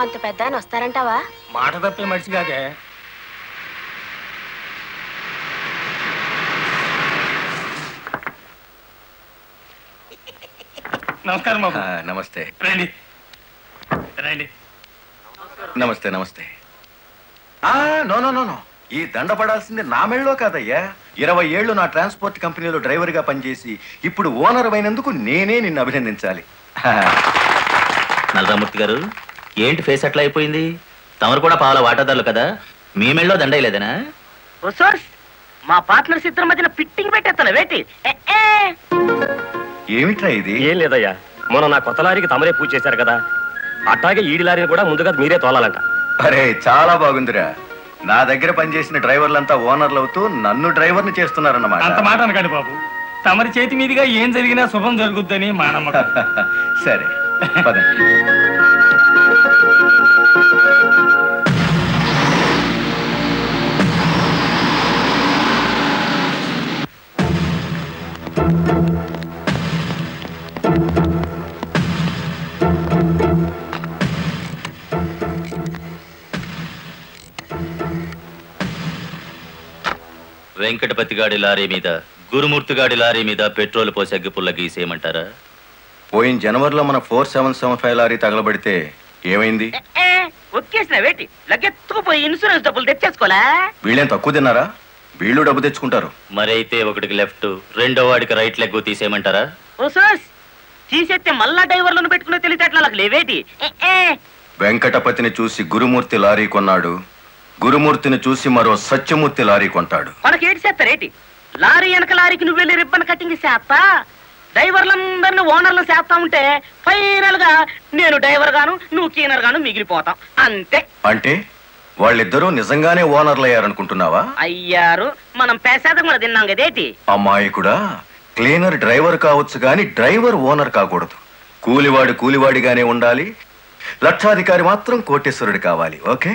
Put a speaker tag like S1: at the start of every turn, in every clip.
S1: అంత పెద్ద ఆయన వస్తారంటావా?
S2: మాట తప్పే మనిషి కాదే. నమస్కారం బాబు.
S3: నమస్తే.
S2: రండి రండి.
S3: నమస్తే నమస్తే. నో నో నో నో, ఈ దండ పడాల్సింది నా మెళ్ళలో కాదయ్యా. 20 ఏళ్ళు నా ట్రాన్స్పోర్ట్ కంపెనీలో డ్రైవర్గా పనిచేసి ఇప్పుడు ఓనర్ అయినందుకు నేనే నిన్ను అభినందించాలి.
S4: నల్లరామూర్తి గారు, ఏంటి ఫేస్ అట్లా అయిపోయింది? తమరు కూడా పాల వాటాదారులు కదా, మీ మెళ్ళలో దండయలేదనా?
S5: మా పార్ట్నర్స్ ఇద్దరి మధ్యన ఫిట్టింగ్ పెట్టేస్తాను వేటి.
S3: ఏమిట్రా ఇది?
S6: ఏం లేదయ్యా, మొన్న నా కొత్త లారీకి తమరే పూజ చేశారు కదా, అట్లాగే ఈడి లారీని కూడా ముందుగా మీరే తోలాలంట.
S3: అరే చాలా బాగుందిరా. నా దగ్గర పనిచేసిన డ్రైవర్లంతా ఓనర్లు అవుతూ నన్ను డ్రైవర్ని చేస్తున్నారన్నమాట.
S2: అంత మాట అనకండి బాబు. తమరి చేతి మీదుగా ఏం జరిగినా శుభం జరుగుద్దని మా నమ్మకం.
S3: సరే పదండి.
S4: వెంకటపతి గాడి లారీ మీద, గురుమూర్తి గాడి లారీ మీద పెట్రోల్ పోసి అగ్గిపుల్ల గీసేయమంటారా?
S3: పోయిన జనవరిలో మన 4775 లారీ తగలబడితే ఏమైంది?
S5: ఒక్కేసిన వేటి లగ్గెత్తుకుపోయి ఇన్సూరెన్స్ డబ్బులు తెచ్చేసుకోలే.
S3: వీళ్ళేం తక్కువ తిన్నారా? వీళ్ళు డబ్బు తెచ్చుకుంటారు.
S4: మరైతే ఒకటికి లెఫ్ట్, రెండో వాడికి రైట్ లెగ్ తీసేయమంటారా?
S5: ఓ సోస్, తీసేస్తే మళ్ళా డ్రైవర్లను పెట్టుకునే తెలిసేట్లా నాకు లేవేటి.
S3: వెంకటపతిని చూసి గురుమూర్తి లారీ కొన్నాడు, గురుమూర్తిని చూసి మరో సత్యమూర్తి లారీ కొంటాడు.
S5: మనకి ఏటి చేస్తారేటి? లారీ వెనక లారీకి నువ్వు వెళ్ళి రిబ్బన్ కటింగ్ చేస్తా, డ్రైవర్లందరినీ ఓనర్లు చేస్తా ఉంటే ఫైనల్ గా నేను డ్రైవర్ గాను నువ్వు క్లీనర్ గాను మిగిలిపోతాం అంతే.
S3: అంటే వాళ్ళిద్దరూ నిజంగానే ఓనర్లు అయ్యారనుకుంటున్నావా?
S5: అయ్యారు, మనం పేసేదం కూడా తిన్నాం కదేటి.
S3: అమ్మాయి కూడా క్లీనర్ డ్రైవర్ కావచ్చు గాని డ్రైవర్ ఓనర్ కాకూడదు. కూలివాడు కూలివాడిగానే ఉండాలి, లక్షాధికారి మాత్రం కోటేశ్వరుడు కావాలి. ఓకే?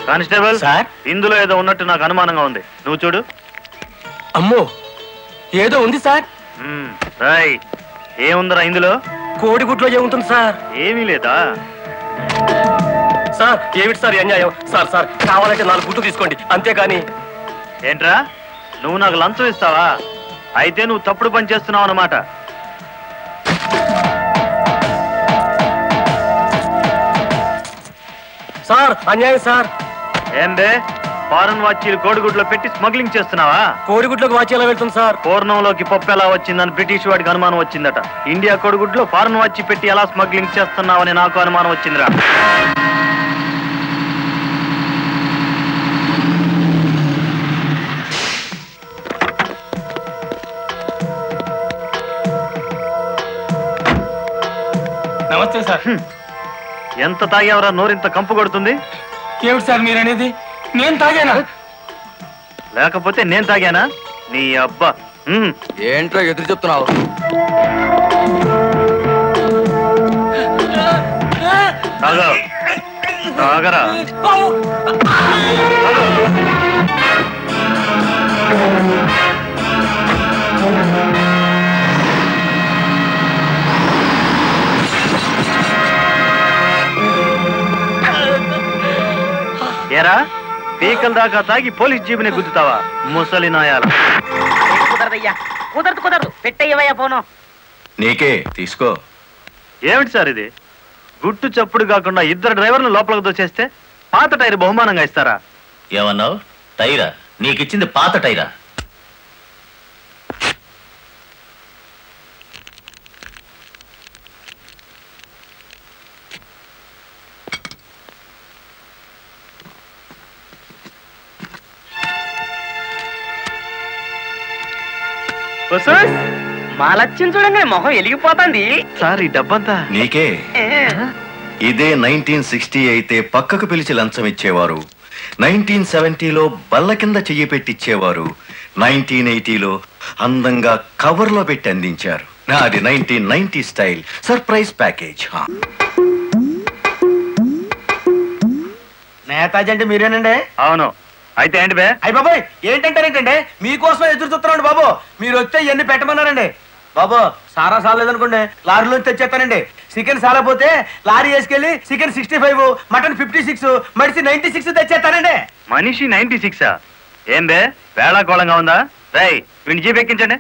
S7: కానిస్టేబుల్ సార్, ఇందులో ఏదో ఉన్నట్టు నాకు అనుమానంగా ఉంది, నువ్వు చూడు.
S6: అమ్మో, ఏదో ఉంది సార్.
S7: రాయ్, ఏముందిరా ఇందులో?
S6: కోడిగుడ్లో ఏముంటుంది సార్?
S7: ఏమీ లేదా
S6: సార్? ఏమిటి సార్ అన్యాయం? సార్ సార్ కావాలంటే 4 గుడ్లు తీసుకోండి, అంతేకాని.
S7: ఏంట్రా, నువ్వు నాకు లంచం ఇస్తావా? అయితే నువ్వు తప్పుడు పని చేస్తున్నావు అన్నమాట.
S6: సార్ అన్యాయం సార్.
S7: ఏందే, ఫారెన్ వాచీలు కోడిగుడ్లో పెట్టి స్మగ్లింగ్ చేస్తున్నావా?
S6: కోడిగుడ్లోకి వాచ్ ఎలా వెళ్తుంది సార్?
S7: పూర్ణంలోకి పప్పు ఎలా వచ్చిందని బ్రిటిష్ వాడికి అనుమానం వచ్చిందట. ఇండియా కోడిగుడ్లో ఫారెన్ వాచీ పెట్టి ఎలా స్మగ్లింగ్ చేస్తున్నావని నాకు అనుమానం వచ్చిందిరా.
S2: నమస్తే సార్.
S7: ఎంత తాగేవరా నోరింత కంపు కొడుతుంది?
S2: ఏమిటి సార్ మీరనేది? నేను తాగానా?
S7: లేకపోతే నేను తాగానా? నీ అబ్బా.
S8: ఏంట్రా ఎదురు చెప్తున్నావు?
S7: తాగరా. ఏరా, పీకల దాకా తాగి పోలీస్ జీబుని గుద్దుతావా ముసలి నాయాల?
S5: కుదరదయ్యా, కుదరదు. పెట్టయ్యవయ్యా పోను.
S3: నీకే తీసుకో.
S7: ఏమిటి సార్ ఇది? గుట్టు చప్పుడు కాకుండా ఇద్దరు డ్రైవర్లు లోపలికి దోచేస్తే పాత టైర్ బహుమానంగా ఇస్తారా?
S4: ఏమన్నావు? టైరా? నీకిచ్చింది పాత టైరా?
S5: మా లక్ష్యం చూడండి, మొహం వెలిగిపోతుంది.
S7: సార్ ఈ డబ్బంతా
S3: నీకే. ఇదే 1960 అయితే పక్కకు పిలిచి లంచం ఇచ్చేవారు, 1970లో బల్ల కింద చెయ్యి పెట్టిచ్చేవారు, 1980లో అందంగా కవర్లో పెట్టి అందించారు. నాది 1990 స్టైల్ సర్ప్రైజ్ ప్యాకేజ్.
S8: నేతాజీ అంటే మీరేనండి?
S7: అవును. అయితే ఏంటి బే?
S1: అయ్య బాబాయ్ ఏంటంటారేంటండి, మీకోసం ఎదురు చూస్తున్నాండి బాబు. మీరు వస్తే ఇవన్నీ పెట్టమన్నారండి బాబు. సారా సాలేదనుకోండి లారీలో తెచ్చేస్తానండి. చికెన్ సాలపోతే లారీ వేసుకెళ్ళి చికెన్ 65, మటన్ 56, మడిసి 96 తెచ్చేస్తానండి.
S7: మనిషి 96? ఏం బే వేళాకోళంగా ఉందా? రై వీడిని జీప్ ఎక్కించండి.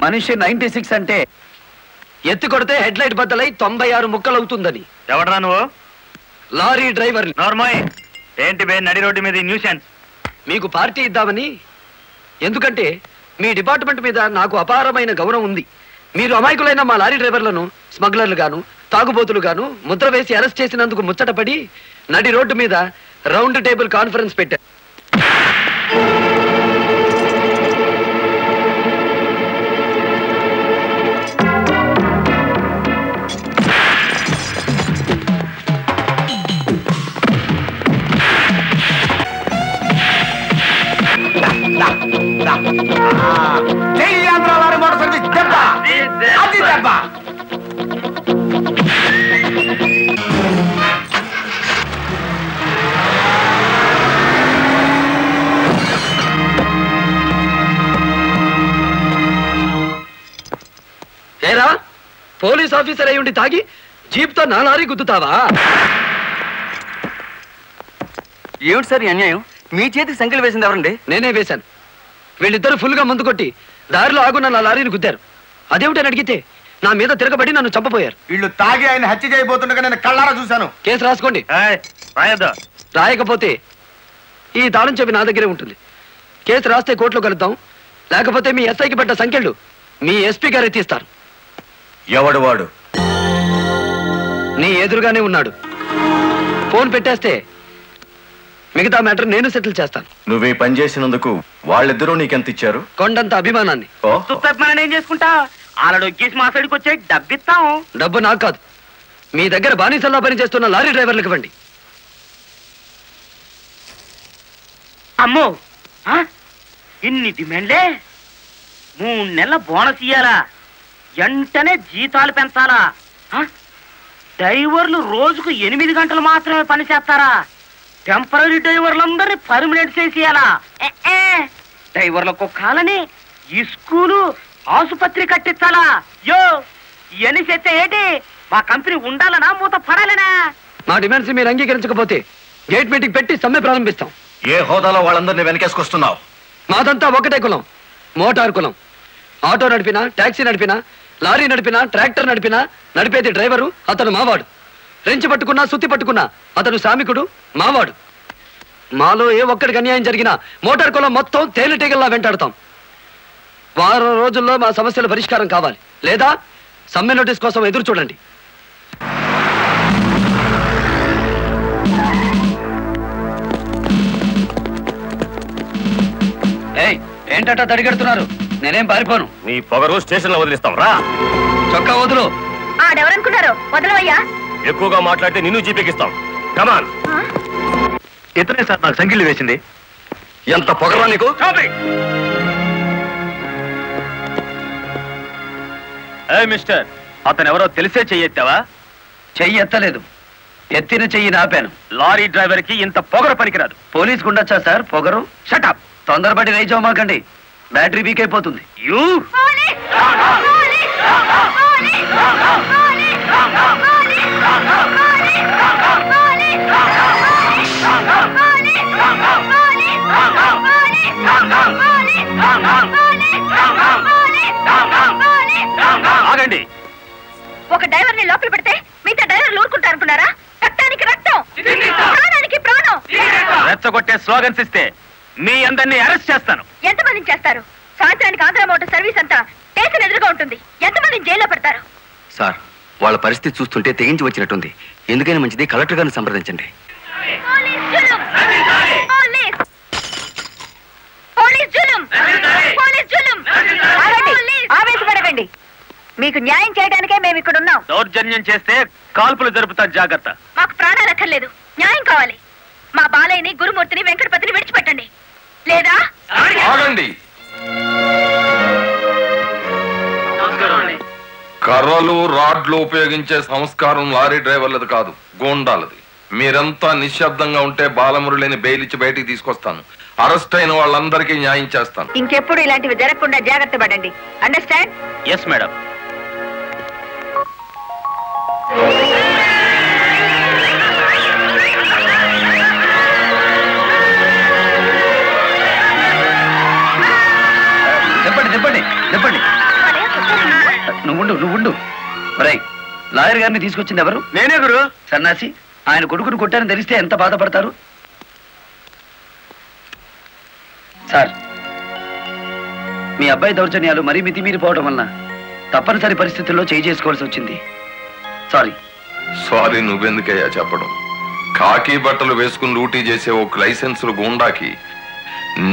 S8: మనిషి 96 అంటే ఎత్తి కొడితే హెడ్ లైట్ బద్దలై 96 ముక్కలవుతుందని.
S7: ఎవడరా నువ్వు?
S8: Lorry driver.
S7: నార్మల్ ఏంటి బే నడి రోడ్డు మీద న్యూసెన్స్?
S8: మీకు పార్టీ ఇద్దామని. ఎందుకంటే మీ డిపార్ట్మెంట్ మీద నాకు అపారమైన గౌరవం ఉంది. మీరు అమాయకులైన మా లారీ డ్రైవర్లను స్మగ్లర్లు గాను తాగుబోతులు గాను ముద్ర వేసి అరెస్ట్ చేసినందుకు ముచ్చటపడి నడి రోడ్డు మీద రౌండ్ టేబుల్ కాన్ఫరెన్స్ పెట్టారు. ఏరా పోలీస్ ఆఫీసర్ అయి ఉండి తాగి జీప్తో నా లారీ గుద్దుతావా?
S1: ఏమిటి సార్ ఈ అన్యాయం? మీ చేతికి సంఖ్యలు వేసింది ఎవరండి?
S8: నేనే వేశాను. వీళ్ళిద్దరూ ఫుల్గా ముందు కొట్టి దారిలో ఆగున్న నా లారీని గుద్దారు. అదేమిటని అడిగితే నా మీద తిరగబడి నన్ను చంపపోయారు.
S1: వీళ్ళు తాగి ఆయన హత్య చేయబోతుండగా నేను కళ్ళారా చూశాను.
S8: కేసు రాసుకోండి.
S7: రాయద్దా?
S8: రాయకపోతే ఈ తాళం చెవి నా దగ్గరే ఉంటుంది. కేసు రాస్తే కోర్టులో కలుద్దాం, లేకపోతే మీ ఎస్ఐకి పడ్డ సంఖ్యలు మీ ఎస్పీ గారు ఎత్తిస్తారు.
S3: ఎవడు వాడు?
S8: నీ ఎదురుగానే ఉన్నాడు. ఫోన్ పెట్టేస్తే మిగతా మ్యాటర్ నేను సెటిల్ చేస్తాను.
S3: నువ్వు ఈ పని చేసినందుకు వాళ్ళిద్దరూ నీకెంత ఇచ్చారు?
S8: కొండంత అభిమానాన్ని.
S5: మనం ఏం చేసుకుంటా ఆలడొక్కేసి మా సైడ్కి వచ్చే డబ్బిస్తాం.
S8: డబ్బు నాకు కాదు, మీ దగ్గర బానిసల్లా పనిచేస్తున్న లారీ డ్రైవర్లకు ఇవ్వండి.
S5: అమ్మో ఇన్ని డిమాండ్లే. 3 నెలల బోనస్ ఇయ్యాలా, వెంటనే జీతాలు పెంచాలా, డ్రైవర్లు రోజుకు 8 గంటలు మాత్రమే పని చేస్తారా, టెంపరీ డ్రైవర్లందరినీ పర్మనెంట్ చేసేయాలా, డ్రైవర్లకు కాలని ఈ స్కూలు ఆసుపత్రి కట్టించాలా. యో ఇవన్నీ చేస్తే ఏంటి? మా కంపెనీ ఉండాలనా మూత పడాలనా?
S8: మా డిమాండ్స్ మీరు అంగీకరించకపోతే గేట్ మీటింగ్ పెట్టి సమ్మె ప్రారంభిస్తాం.
S3: ఏ హోదాలో వాళ్ళందరినీ వెనకేసుకొస్తున్నావు?
S8: మాదంతా ఒకటే కులం, మోటార్ కులం. ఆటో నడిపినా, టాక్సీ నడిపినా, లారీ నడిపినా, ట్రాక్టర్ నడిపినా నడిపేది డ్రైవరు, అతను మావాడు. రెంచి పట్టుకున్నా, సుత్తి పట్టుకున్నా అతను శ్రామికుడు, మావాడు. మాలో ఏ ఒక్కడికి అన్యాయం జరిగినా మోటార్ కులం మొత్తం తేలిటీగల్లా వెంటాడతాం. వారం రోజుల్లో మా సమస్యల పరిష్కారం కావాలి, లేదా సమ్మె నోటీస్ కోసం ఎదురు చూడండి. ఏంటట తడిగడుతున్నారు? నేనేం పారిపోను.
S6: నీ పొగరు స్టేషన్ లో వదిలిస్తాం రా.
S8: చొక్కా వదులు.
S9: ఆడెవరనుకున్నారు? వదలవయ్యా.
S6: ఎక్కువగా మాట్లాడితే నిన్ను జీపెక్కిస్తాం. కమాన్.
S7: ఇతనే సార్ నాకు సంఖ్యలు వేసింది.
S8: ఎంత పొగరా నీకు?
S7: మిస్టర్, అతను ఎవరో తెలిసే చెయ్యెత్తావా?
S8: చెయ్యి ఎత్తలేదు, ఎత్తిన చెయ్యి ఆపాను.
S7: లారీ డ్రైవర్ కి ఇంత పొగరు పనికిరాదు.
S8: పోలీస్ ఉండొచ్చా సార్ పొగరు?
S7: షటప్.
S8: తొందరపడి రైచోమాకండి, బ్యాటరీ వీక్ అయిపోతుంది.
S7: యూ ఆగండి.
S9: ఒక డ్రైవర్ ని లోపల పెడితే మిగతా డ్రైవర్లు ఊరుకుంటారు అనుకున్నారా? రక్తానికి రక్తం, ప్రాణానికి ప్రాణం.
S7: రెచ్చగొట్టే స్లోగన్స్ ఇస్తే మీ అందరినీ అరెస్ట్ చేస్తాను.
S9: ఎంతమందిని చేస్తారు? సాయంత్రానికి ఆంధ్ర మోటార్ సర్వీస్ అంతా స్టేషన్ ఎదురుగా ఉంటుంది. ఎంతమందిని జైల్లో పెడతారు?
S8: సార్, వాళ్ళ పరిస్థితి చూస్తుంటే తెగించి వచ్చినట్టుంది. ఎందుకైనా మంచిది కలెక్టర్ గారిని సంప్రదించండి.
S9: ఆవేశపడకండి. మీకు న్యాయం చేయడానికే మేము ఇక్కడ ఉన్నాం.
S7: దౌర్జన్యం చేస్తే కాల్పులు జరుపుతారు, జాగ్రత్త.
S9: మాకు ప్రాణాలు అక్కర్లేదు, న్యాయం కావాలి. మా బాలయ్యని, గురుమూర్తిని, వెంకటపతిని విడిచిపెట్టండి. లేదా
S10: ఆగండి. కర్రలు రాడ్లు ఉపయోగించే సంస్కారం లారీ డ్రైవర్లది కాదు, గోండాలది. మీరంతా నిశ్శబ్దంగా ఉంటే బాలమురళిని బెయిలిచ్చి బయటికి తీసుకొస్తాను. అరెస్ట్ అయిన వాళ్ళందరికీ న్యాయం చేస్తాను.
S9: ఇంకెప్పుడు ఇలాంటివి జరగకుండా జాగ్రత్త పడండి. అండర్స్టాండ్?
S7: Yes madam.
S8: చెప్పండి. నువ్వు లాయర్ గారిని తీసుకొచ్చింది ఎవరు?
S1: నేనే గురు.
S8: సన్నాసి, ఆయన కొడుకును కొట్టారని తెలిస్తే ఎంత బాధపడతారు? సార్, మీ అబ్బాయి దౌర్జన్యాలు మరీ మితిమీరిపోవడం వలన తప్పనిసరి పరిస్థితుల్లో చేసుకోవాల్సి వచ్చింది.
S10: సారీ నువ్వెందుకయ్యా చెప్పడం? కాకి బట్టలు వేసుకుని డ్యూటీ చేసే ఒక లైసెన్సులు గూండాకి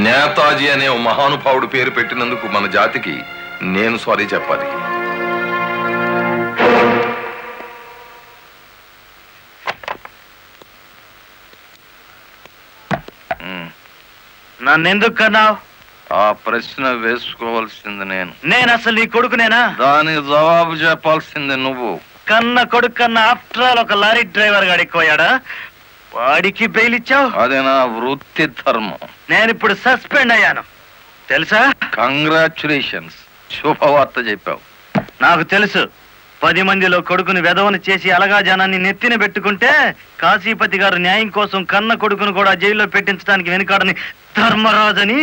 S10: నేతాజీ అనే ఓ మహానుభావుడు పేరు పెట్టినందుకు మన జాతికి నేను సారీ చెప్పాలి.
S7: నన్నెందుకు కన్నావు?
S10: ఆ ప్రశ్న వేసుకోవాల్సింది
S7: నేను అసలు నీ కొడుకునేనా?
S10: దానికి జవాబు చెప్పాల్సింది నువ్వు.
S7: కన్న కొడుకు కన్నా ఆఫ్టర్ ఆల్ ఒక లారీ డ్రైవర్ గాడు ఎక్కువయ్యాడా? వాడికి బెయిల్ ఇచ్చావు?
S10: అది నా వృత్తి ధర్మం.
S7: నేను ఇప్పుడు సస్పెండ్ అయ్యాను తెలుసా?
S10: కంగ్రాచులేషన్స్, శుభవార్త చెప్పావు.
S7: నాకు తెలుసు. 10 మందిలో కొడుకుని వెధవను చేసి అలగా జనాన్ని నెత్తిన పెట్టుకుంటే కాశీపతి గారు న్యాయం కోసం కన్న కొడుకును కూడా జైల్లో పెట్టించడానికి వెనుకాడని ధర్మరాజని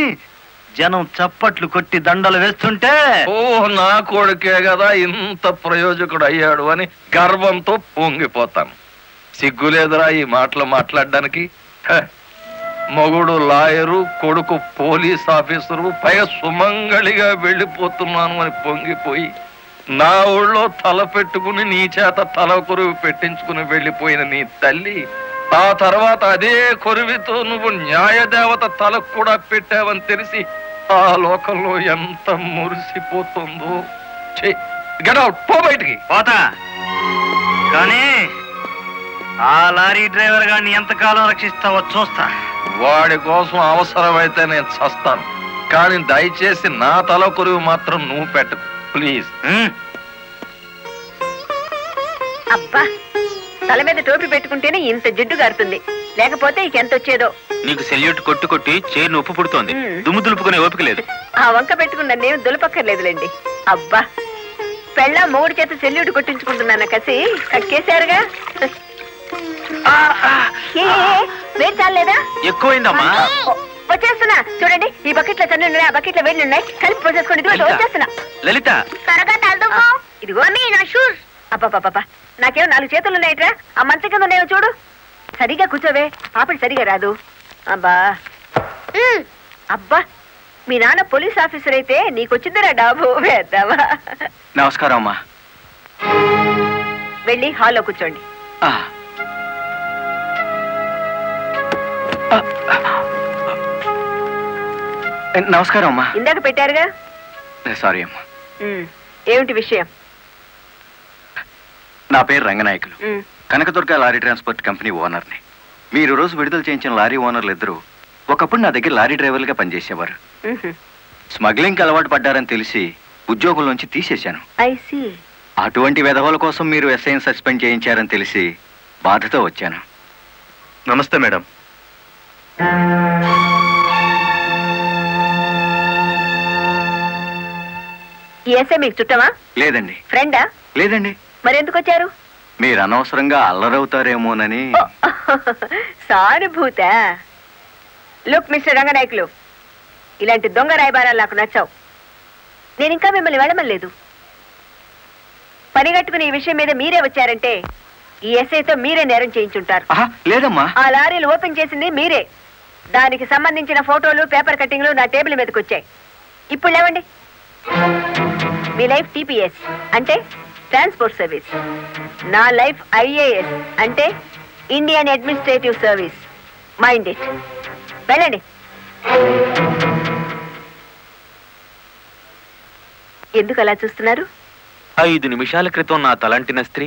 S7: జనం చప్పట్లు కొట్టి దండలు వేస్తుంటే,
S10: ఓ నా కొడుకే కదా ఇంత ప్రయోజకుడు అయ్యాడు అని గర్వంతో పొంగిపోతాను. సిగ్గులేదురా ఈ మాటలు మాట్లాడడానికి? మొగుడు లాయరు, కొడుకు పోలీస్ ఆఫీసరు, పైగా సుమంగళిగా వెళ్ళిపోతున్నాను అని పొంగిపోయి నా ఊళ్ళో తల పెట్టుకుని నీ చేత తల కొరువు పెట్టించుకుని వెళ్ళిపోయిన నీ తల్లి ఆ తర్వాత అదే కొరువితో నువ్వు న్యాయదేవత తలకు కూడా పెట్టావని తెలిసి ఆ లోకంలో ఎంత మురిసిపోతుందో. గెట్ అవుట్, పో బయటికి.
S7: పోతా, కానీ ఆ లారీ డ్రైవర్ గారిని ఎంతకాలం రక్షిస్తావో చూస్తా.
S10: వాడి కోసం అవసరమైతే నేను చస్తాను, కానీ దయచేసి నా తల కొరువు మాత్రం నువ్వు పెట్టకు ప్లీజ్.
S9: అబ్బా, తల మీద టోపీ పెట్టుకుంటేనే ఇంత జిడ్డు గారుతుంది, లేకపోతే ఇకెంత వచ్చేదో.
S4: నీకు సెల్యూట్ కొట్టు కొట్టి చేరు ఉప్పు పుడుతోంది, దుమ్ము దులుపుకునే ఓపిక లేదు.
S9: ఆ వంక పెట్టుకున్న నేను దులపక్కర్లేదులేండి. అబ్బా, పెళ్ళ మూడు చేత సెల్యూట్ కొట్టించుకుంటున్నాను కసి కక్కేశారుగా. వేడి చాలేదా?
S4: ఎక్కువైందమ్మా.
S9: వచ్చేస్తున్నా చూడండి, ఈ బకెట్ లో తన్ను ఉన్నాయి, ఆ బకెట్ లో వేడి ఉన్నాయి, కలిపి పోసేసుకోండి. ఇదిగో వచ్చేస్తున్నా.
S4: లలిత,
S9: త్వరగా తలదుకో. ఇదిగో నా షూస్. అబ్బాబాబా, నాకేమో 4 చేతులు ఉన్నాయట్రా. ఆ మంచం కింద ఉన్నాయో చూడు. సరిగా కూర్చోవే, పాపడి సరిగా రాదు. అబ్బా అబ్బా, మీ నాన్న పోలీస్ ఆఫీసర్ అయితే నీకొచ్చిందిరా డాబు వేద్దావా.
S8: నమస్కారం అమ్మా.
S9: వెళ్ళి హాల్లో కూర్చోండి.
S8: నమస్కారం అమ్మా.
S9: ఇందాక పెట్టారుగా.
S8: సారీ అమ్మా.
S9: ఏమిటి విషయం?
S8: నా పేరు Ranganayakulu, Kanakadurga lorry transport company ఓనర్ని. మీరు రోజు విడుదల చేయించిన లారీ ఓనర్లు ఇద్దరు ఒకప్పుడు నా దగ్గర లారీ డ్రైవర్లుగా పనిచేసేవారు. స్మగ్లింగ్ అలవాటు పడ్డారని తెలిసి ఉద్యోగం నుంచి తీసేశాను. అటువంటి వెధవల కోసం మీరు ఎస్ఐని సస్పెండ్ చేయించారని తెలిసి బాధతో వచ్చాను.
S6: నమస్తే మేడం.
S9: ఈ ఎస్ఐ మీకు చుట్టమా?
S8: లేదండి.
S9: ఫ్రెండా?
S8: లేదండి.
S9: మరెందుకు వచ్చారు?
S8: మీరు అనవసరంగా అల్లరవుతారేమోనని.
S9: సానుభూత. లుక్ మిస్టర్ రంగనాయకులు, ఇలాంటి దొంగ రాయబారాలు నాకు నచ్చావు. నేను ఇంకా మిమ్మల్ని వెళ్ళమలేదు. పనిగట్టుకుని ఈ విషయం మీద మీరే వచ్చారంటే ఈ ఎస్ఐతో మీరే నేరం చేయించుంటారు.
S8: లేదమ్మా.
S9: ఆ లారీలు ఓపెన్ చేసింది మీరే. దానికి సంబంధించిన ఫోటోలు పేపర్ కట్టింగ్లు నా టేబుల్ మీదకి వచ్చాయి. ఇప్పుడు లేవండి. మీ లైఫ్ టీపీఎస్ అంటే ట్రాన్స్పోర్ట్ సర్వీస్, నా లైఫ్ ఐఏఎస్ అంటే Indian administrative service. Mind it. వెళ్ళండి. ఎందుకు అలా చూస్తున్నారు?
S11: 5 నిమిషాల క్రితం నా తలంటిన స్త్రీ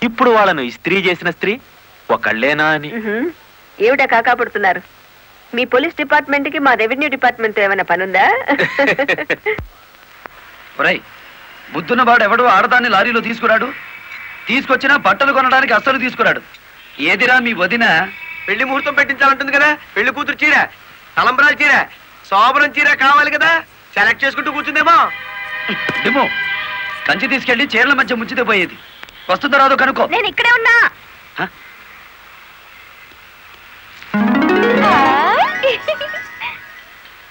S11: ఇప్పుడు వాళ్ళను ఇస్త్రీ చేసిన స్త్రీ ఒకళ్ళేనా అని.
S9: ఏమిటా కాకాపడుతున్నారు? మీ పోలీస్ డిపార్ట్మెంట్ కి మా రెవెన్యూ డిపార్ట్మెంట్ ఏమైనా పనుందా?
S8: బుద్ధున్నవాడు ఎవడు ఆడదాన్ని లారీలో తీసుకురాడు, తీసుకొచ్చినా బట్టలు కొనడానికి అస్సలు తీసుకురాడు. ఏదిరా మీ వదిన?
S1: పెళ్లి ముహూర్తం పెట్టించాలంటుంది కదా. పెళ్లి కూతురు చీర, తలంబరాల చీర, శోభనం చీర కావాలి కదా. సెలెక్ట్ చేసుకుంటూ కూర్చుందేమో.
S8: ఏమో కంచి తీసుకెళ్లి చీరల మధ్య ముంచితే పోయేది. వస్తుందో రాదో కనుక్కో.
S9: నేను ఇక్కడే ఉన్నా.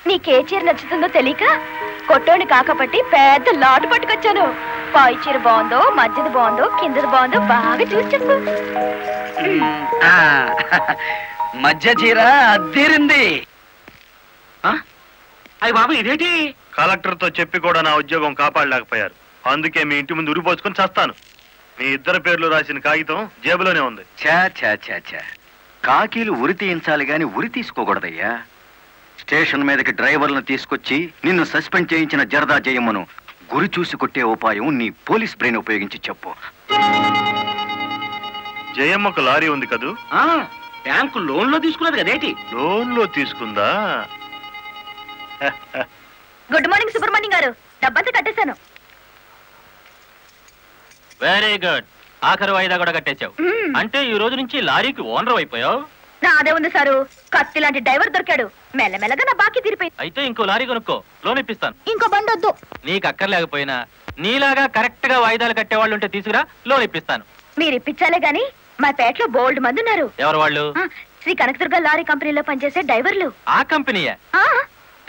S9: నీకే చీర నచ్చుతుందో తెలియక కొట్టోని కాకపట్టి పెద్ద లాటు పట్టుకొచ్చాను. పై చీర బాగుందో, మధ్యది బాగుందో, కిందది బాగుందో బాగా చూసి చెప్పు.
S8: మధ్య చీర అద్దీరింది.
S6: అయ్యి బాబు ఇదేంటి?
S7: కలెక్టర్ తో చెప్పి కూడా నా ఉద్యోగం కాపాడలేకపోయారు. అందుకే మీ ఇంటి ముందు ఉరిపోసుకొని చేస్తాను. మీ ఇద్దరు పేర్లు రాసిన కాగితం జేబులోనే ఉంది.
S3: చా చా చా చా కాకీలు ఉరి తీయించాలి గాని ఉరి తీసుకోకూడదయ్యా. స్టేషన్ మీదకి డ్రైవర్లను తీసుకొచ్చి నిన్ను సస్పెండ్ చేయించిన జరదా జయమ్మను గురి చూసి కొట్టే ఉపాయం నీ పోలీస్ బ్రెయిన్ ఉపయోగించి చెప్పు.
S7: జయమ్మకు లారీ ఉంది కదూ?
S6: బ్యాంకు లోన్ లో తీసుకున్నది కదేంటి?
S7: లోన్ లో తీసుకుందా?
S9: గుడ్ మార్నింగ్ సుబ్రహ్మణ్యం గారు. డబ్బంతా కట్టేశాను.
S4: Very good. ఆఖరి వాయిదా కూడా కట్టేశావు. అంటే ఈ రోజు నుంచి లారీకి ఓనర్ అయిపోయావు.
S9: నాదే ఉంది సారు. కత్తి లాంటి డ్రైవర్ దొరికాడు. మెల్లమెల్లగా నా బాకీ తీరిపోయింది.
S4: అయితే ఇంకో లారీ కొనుక్కో, లోన్ ఇప్పిస్తాను.
S9: ఇంకో బండి వద్దు.
S4: నీకు అక్కర్లేకపోయినా నీలాగా కరెక్ట్ గా వాయిదాలు కట్టేవాళ్ళు ఉంటే తీసుకురా, లోన్ ఇప్పిస్తాను.
S9: మీరు ఇప్పించాలే గాని మా పేటలో బోల్డ్ మంది ఉన్నారు.
S4: ఎవరు వాళ్ళు?
S9: శ్రీ కనకదుర్గ లారీ కంపెనీలో పనిచేసే డ్రైవర్లు.
S4: ఆ కంపెనీయా?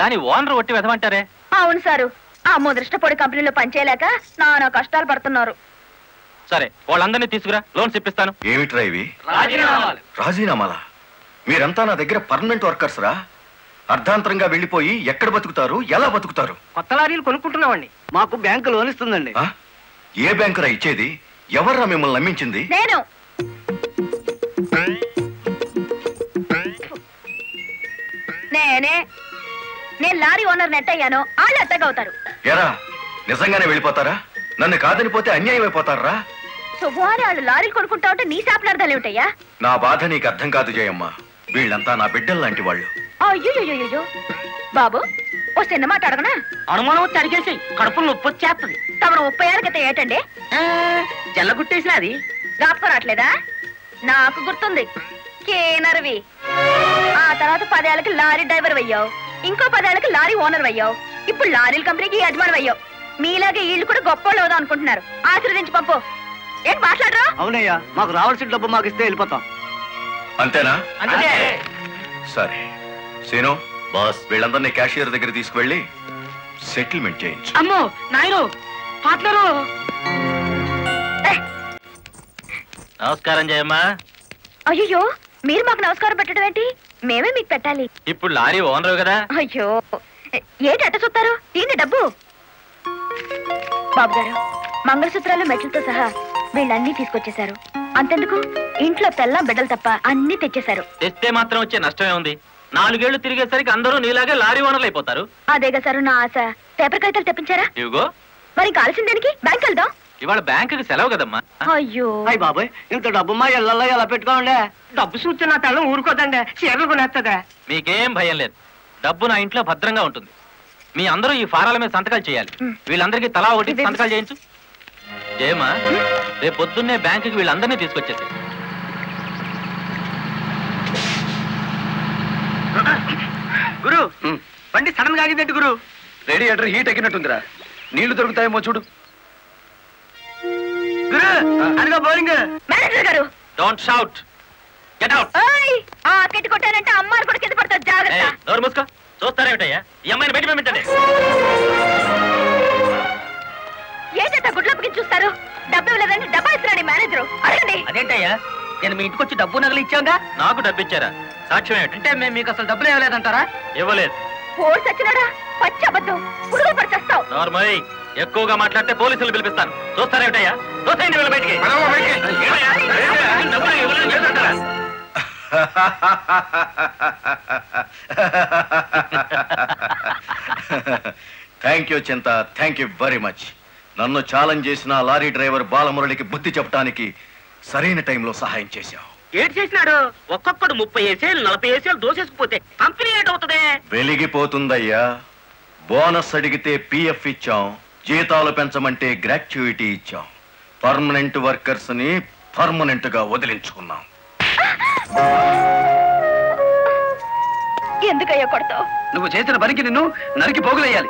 S4: దాని ఓనర్ ఒట్టి వెదమంటారే?
S9: అవును సారు. ఆ ముదృష్టపొడి కంపెనీలో పనిచేయలేక నానా కష్టాలు పడుతున్నారు.
S4: సరే, వాళ్ళందరినీ తీసుకురా, లోన్స్ ఇప్పిస్తాను.
S3: ఏమిట్రా ఇవి? రాజీనామాలా? మీరంతా నా దగ్గర పర్మనెంట్ వర్కర్స్ రా. అర్ధాంతరంగా వెళ్ళిపోయి ఎక్కడ బతుకుతారు, ఎలా బతుకుతారు?
S5: కొత్త లారీలు కొనుక్కుంటున్నామండి. మాకు బ్యాంకు లోన్ ఇస్తుందండి.
S3: ఏ బ్యాంకురా ఇచ్చేది? ఎవర్రా మిమ్మల్ని నమ్మించింది?
S9: నేను. నేను లారీ ఓనర్ నెట్ అయ్యాను. వాళ్ళు ఎత్తగవుతారు.
S3: ఎరా నిజంగానే వెళ్ళిపోతారా? నన్ను కాదనిపోతే అన్యాయం అయిపోతారా?
S9: శుభవారి వాళ్ళు లారీలు కొనుక్కుంటా ఉంటే నీ శాపలార్థాలు ఏమిటయ్యా?
S3: నా బాధ నీకు అర్థం కాదు జయమ్మ. వీళ్ళంతా నా బిడ్డలు లాంటి వాళ్ళు.
S9: అయ్యో బాబు, ఓ చిన్న మాట అడగనా?
S5: అనుమానం తరిగేసి కడుపులు నొప్పి వచ్చేస్తుంది.
S9: తమను 30 ఏళ్ళ క్రితం ఏటండి
S5: జల్లగుట్టేసిన అది
S9: జ్ఞాపకం రావట్లేదా? నాకు గుర్తుంది. కేనర్వి. ఆ తర్వాత 10 ఏళ్ళకి లారీ డ్రైవర్ అయ్యావు. ఇంకో 10 ఏళ్ళకి లారీ ఓనర్ అయ్యావు. ఇప్పుడు లారీల కంపెనీకి యజమాని అయ్యావు. మీలాగే వీళ్ళు కూడా గొప్ప అవుదాం అనుకుంటున్నారు. ఆశీర్వదించి పంపు. ఏం మాట్లాడరా?
S5: అవునయ్యా, మాకు రావాల్సిన డబ్బు మాకు ఇస్తే వెళ్ళిపోతాం.
S3: అంతేనా?
S5: అంతే.
S3: సరే సీను బాస్, వీళ్ళందరినీ క్యాషియర్ దగ్గర తీసుకువెళ్ళి సెటిల్మెంట్ చేయించు.
S5: అమ్మో నాయను పార్ట్నరు.
S4: నమస్కారం జయమ్మా.
S9: అయ్యో, మీరు మాకు నమస్కారం పెట్టడం ఏంటి? మేమే మీకు పెట్టాలి.
S4: ఇప్పుడు లారీ ఓనరు కదా.
S9: అయ్యో, ఏంటి అట్ట చూస్తారు? దీని డబ్బు. బాబు గారు, మంగళసూత్రాలు మెట్లతో సహా వీళ్ళన్నీ తీసుకొచ్చేశారు. అంతెందుకు, ఇంట్లో తెల్ల బిడ్డలు తప్ప అన్ని తెచ్చేశారు.
S4: తెస్తే మాత్రం వచ్చే నష్టమే ఉంది. 4 ఏళ్లు తిరిగేసరికి అందరూ నీలాగే లారీ ఓనర్లు అయిపోతారు.
S9: అదేగా సారు నా ఆశ. పేపర్ కాగితాలు తెప్పించారా?
S4: ఇవిగో.
S9: మరి కాల్సిన దానికి బ్యాంక్ వెళ్దాం.
S4: ఇవాళ బ్యాంకుకి సెలవు కదమ్మా.
S9: అయ్యో
S5: అయ్యి బాబాయ్, ఇంత డబ్బు మా ఇళ్లలో ఎలా పెట్టుకోండి? డబ్బు చూస్తే నా తల్లం ఊరుకోదండి. చీరలు కొనేస్తుందా?
S4: మీకేం భయం లేదు. డబ్బు నా ఇంట్లో భద్రంగా ఉంటుంది. మీ అందరూ ఈ ఫారాల మీద సంతకాలు చేయాలి. వీళ్ళందరికీ తలా ఒకటి సంతకాలు చేయించు. జయమ్మా, రేపు పొద్దున్నే బ్యాంకుకి వీళ్ళందరినీ తీసుకొచ్చేసి.
S1: గురు, బండి సడన్ గా ఆగిందండి గురు.
S8: Radiator heat ఎక్కినట్టుందిరా. నీళ్లు దొరుకుతాయేమో చూడు.
S1: గురు, అదిగో బౌలింగ్.
S9: మేనేజర్ గారు,
S4: డోంట్ షౌట్. Get out.
S9: ఆ కెట్టి కొట్టానంటే అమ్మారు కూడా కింద పడతారు. జాగ్రత్త.
S4: నోరు మూసుకో. చూస్తారేమిటయ్యా? ఈ అమ్మాయిని బయట పంపించండి.
S9: ఏంటంటే గుడ్లప్పకి చూస్తారు? డబ్బు ఇవ్వలేదండి. డబ్బా ఇస్తున్నాడు మేనేజరు. అడగండి.
S1: అదేంటయ్యా,
S5: నేను మీ ఇంటికి వచ్చి డబ్బు నగలు ఇచ్చాగా.
S4: నాకు డబ్బు ఇచ్చారా? సాక్ష్యం ఏమిటి?
S5: అంటే మేము మీకు అసలు డబ్బులు ఇవ్వలేదంటారా?
S4: ఇవ్వలేదు.
S9: ఓడి సచ్చినాడా, పచ్చి అబద్ధం, పురుగులు పడిచేస్తావు.
S4: నార్మల్ ఎక్కువగా మాట్లాడితే పోలీసులు పిలిపిస్తాను. చూస్తారేమిటయ్యా? చూస్తాయండి వీళ్ళ బయటికి. డబ్బులు ఇవ్వలేదు చేస్తారా?
S3: థ్యాంక్ యూ చింత, థ్యాంక్ యూ వెరీ మచ్. నన్ను ఛాలెంజ్ చేసిన లారీ డ్రైవర్ బాలమురళికి బుద్ధి చెప్పడానికి సరైన టైంలో సహాయం చేశావు.
S5: ఏడు చేసినాడు? ఒక్కొక్కడు 30 ఏసేలు 40 ఏసేలు దోసేసుకుపోతే కంపెనీ ఏటవుతుంది?
S3: వెలిగిపోతుందయ్యా. బోనస్ అడిగితే పిఎఫ్ ఇచ్చాం, జీతాలు పెంచమంటే గ్రాట్యుయిటీ ఇచ్చాం. పర్మనెంట్ వర్కర్స్ ని పర్మనెంట్ గా వదిలించుకున్నాం.
S9: ఎందుకయ్యా కొడతావు?
S8: నువ్వు చేసిన పనికి నిన్ను నరికి పోగులేయాలి.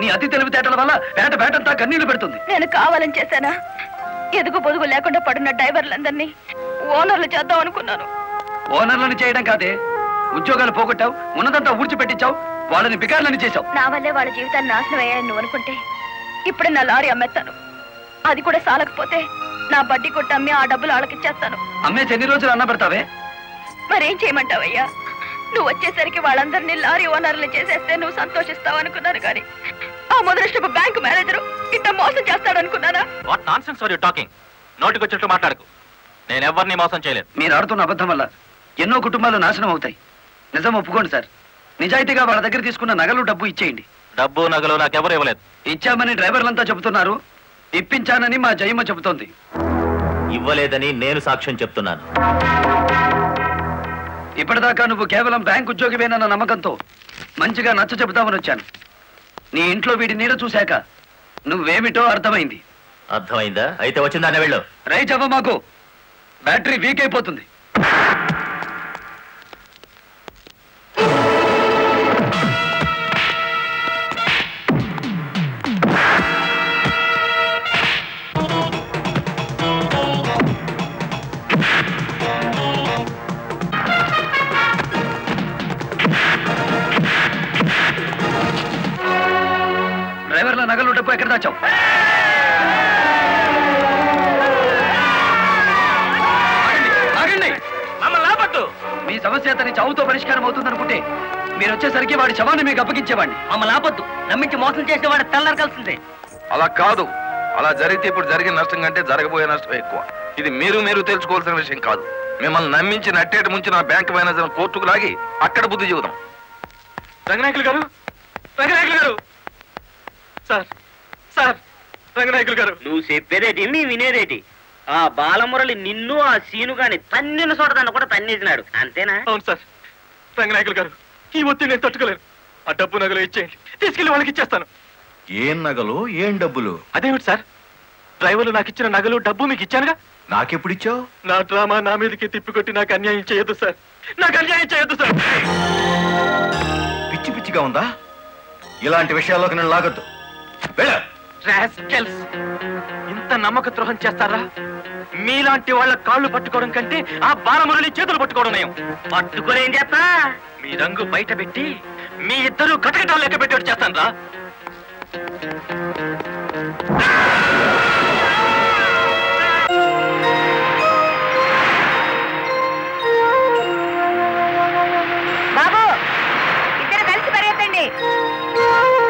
S8: నీ అతి తెలివితేటల వల్ల బేటంతా కన్నీళ్లు పెడుతుంది.
S9: నేను కావాలని చేశానా? ఎదుగు పొదుగు లేకుండా పడున్న డ్రైవర్లందరినీ ఓనర్లు చేద్దాం అనుకున్నాను.
S8: ఓనర్లను చేయడం కాదే, ఉద్యోగాలు పోగొట్టావు, ఉన్నదంతా ఊడ్చిపెట్టించావు, వాళ్ళని బికార్లని చేశావు.
S9: నా వల్లే వాళ్ళ జీవితాన్ని నాశనం అయ్యాయని నువ్వు అనుకుంటే ఇప్పుడు నా లారీ అమ్మేస్తాను. అది కూడా సాలకపోతే నా బడ్డీ కొట్టి అమ్మి ఆ డబ్బులు వాళ్ళకిచ్చేస్తాను.
S8: అమ్మేసి ఎన్ని రోజులు అన్న పెడతావే?
S9: మరేం చేయమంటావయ్యా? నువ్వు వచ్చేసరికి వాళ్ళందరినీ లారీ ఓనర్లు చేసేస్తే నువ్వు సంతోషిస్తావు అనుకున్నాను, కానీ ఆ ముదృష్టపు బ్యాంకు మేనేజరు ఇట్ట మోసం చేస్తాడనుకున్నానా?
S4: What nonsense are you talking? నోటికొచ్చినట్లు మాట్లాడకు. నేను ఎవరిని మోసం చేయలేదు.
S8: మీరు ఆడుతున్న అబద్ధం వల్ల ఎన్నో కుటుంబాలు నాశనం అవుతాయి. నిజం ఒప్పుకోండి సార్. నిజాయితీగా వాళ్ళ దగ్గర తీసుకున్న నగలు డబ్బు ఇచ్చేయండి.
S4: డబ్బు నగలు నాకెవరు ఇవ్వలేదు.
S8: ఇచ్చామని డ్రైవర్లంతా చెబుతున్నారు, ఇప్పించానని మా జయమ్మ చెబుతోంది.
S4: ఇవ్వలేదని నేను సాక్ష్యం చెప్తున్నాను.
S8: ఇప్పటిదాకా నువ్వు కేవలం బ్యాంక్ ఉద్యోగివేనన్న నమ్మకంతో మంచిగా నచ్చ చెబుతామని వచ్చాను. నీ ఇంట్లో వీడి నీడ చూశాక నువ్వేమిటో అర్థమైంది.
S4: అర్థమైందా? అయితే వచ్చిందానే వెళ్ళు.
S8: రైట్ అవ్వ, మాకు బ్యాటరీ వీక్ అయిపోతుంది. డ్రైవర్ల నగలు డబ్బు ఎక్కడ దాచావు? మీ సమస్య అతని చావుతో పరిష్కారం అవుతుందనుకుంటే మీరు వచ్చేసరికి వాడి శవాన్ని మీకు అప్పగించేవాడిని.
S5: మమ్మల్ని ఆపొద్దు. నమ్మించి మోసం చేసిన వాడు తెల్లరకాల్సిందే.
S10: అలా కాదు. అలా జరిగితే ఇప్పుడు జరిగిన నష్టం కంటే జరగబోయే నష్టం ఎక్కువ. ఇది మీరు తెలుసుకోవాల్సిన విషయం కాదు. మిమ్మల్ని నమ్మించి నట్టేట ముంచి నా బ్యాంక్ మేనేజర్ కోర్టుకు లాగి అక్కడ బుద్ధి చెబుదాం.
S4: రంగనాయకులు గారు, రంగనాయకులు గారు, సార్ సార్, రంగనాయకులు గారు.
S5: నువ్వు చెప్పేదేటి, మీ వినేదేటి? ఆ బాలమురళి నిన్ను ఆ సీనుగాని తన్నిన చోట కూడా తన్నేసినాడు, అంతేనా?
S4: అవును సార్. రంగనాయకులు గారు, ఈ ఒత్తిడి నేను తట్టుకోలేను. ఆ డబ్బు నగలు ఇచ్చేయండి, తీసుకెళ్లి వాళ్ళకి ఇచ్చేస్తాను.
S3: ఏం నగలు, ఏం డబ్బులు?
S4: అదేమిటి సార్, డ్రైవర్లు నాకు ఇచ్చిన నగలు డబ్బు మీకు ఇచ్చానుగా.
S3: నాకెప్పుడు ఇచ్చావు?
S4: నా డ్రామా నా మీదకి తిప్పికొట్టి నాకు అన్యాయం చేయొద్దు సార్, నాకు అన్యాయం చేయొద్దు సార్.
S3: పిచ్చి పిచ్చిగా ఉందా? ఇలాంటి విషయాల్లోకి నేను లాగొద్దు.
S4: ఇంత నమ్మక ద్రోహం చేస్తారా? మీలాంటి వాళ్ళ కాళ్ళు పట్టుకోవడం కంటే ఆ బాలమురళి చేతులు పట్టుకోవడం నయం.
S5: పట్టుకొని ఏం చేస్తా?
S4: మీ రంగు బయట పెట్టి మీ ఇద్దరు కటకటాలు లెక్క పెట్టి చేస్తాను రా.
S9: బాబు, ఇద్దరు కలిసి పరిగెత్తండి. బాబు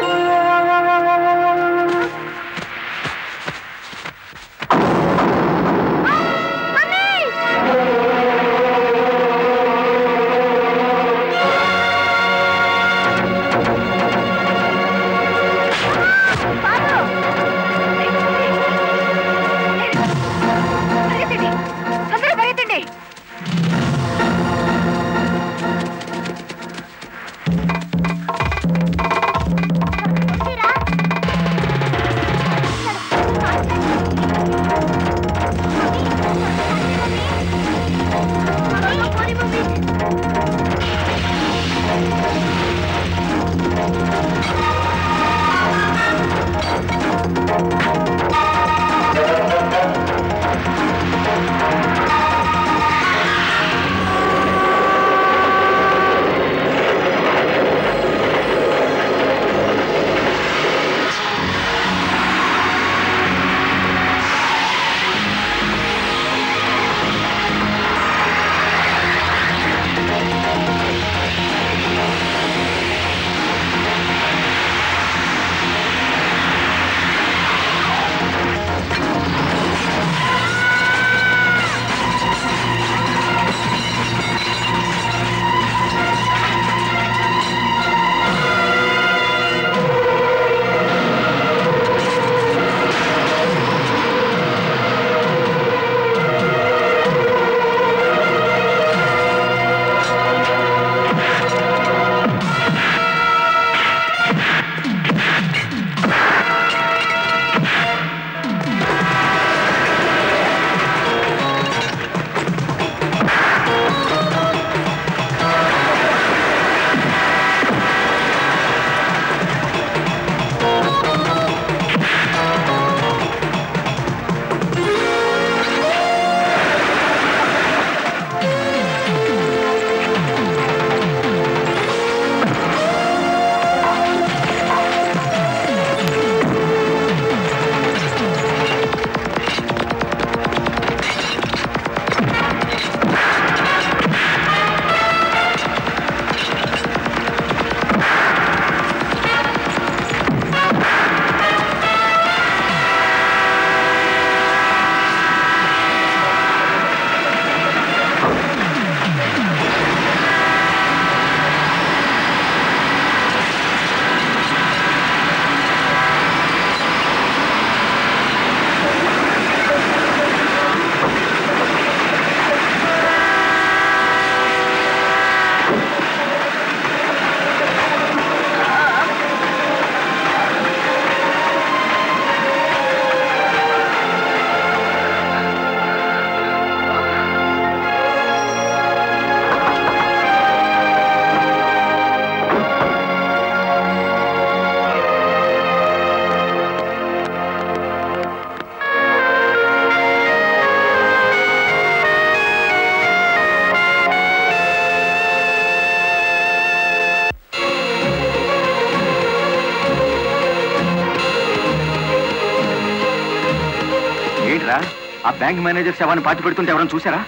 S8: ఆ బ్యాంక్ మేనేజర్ శవాన్ని పాతి పెడుతుంటే ఎవరైనా చూసారా?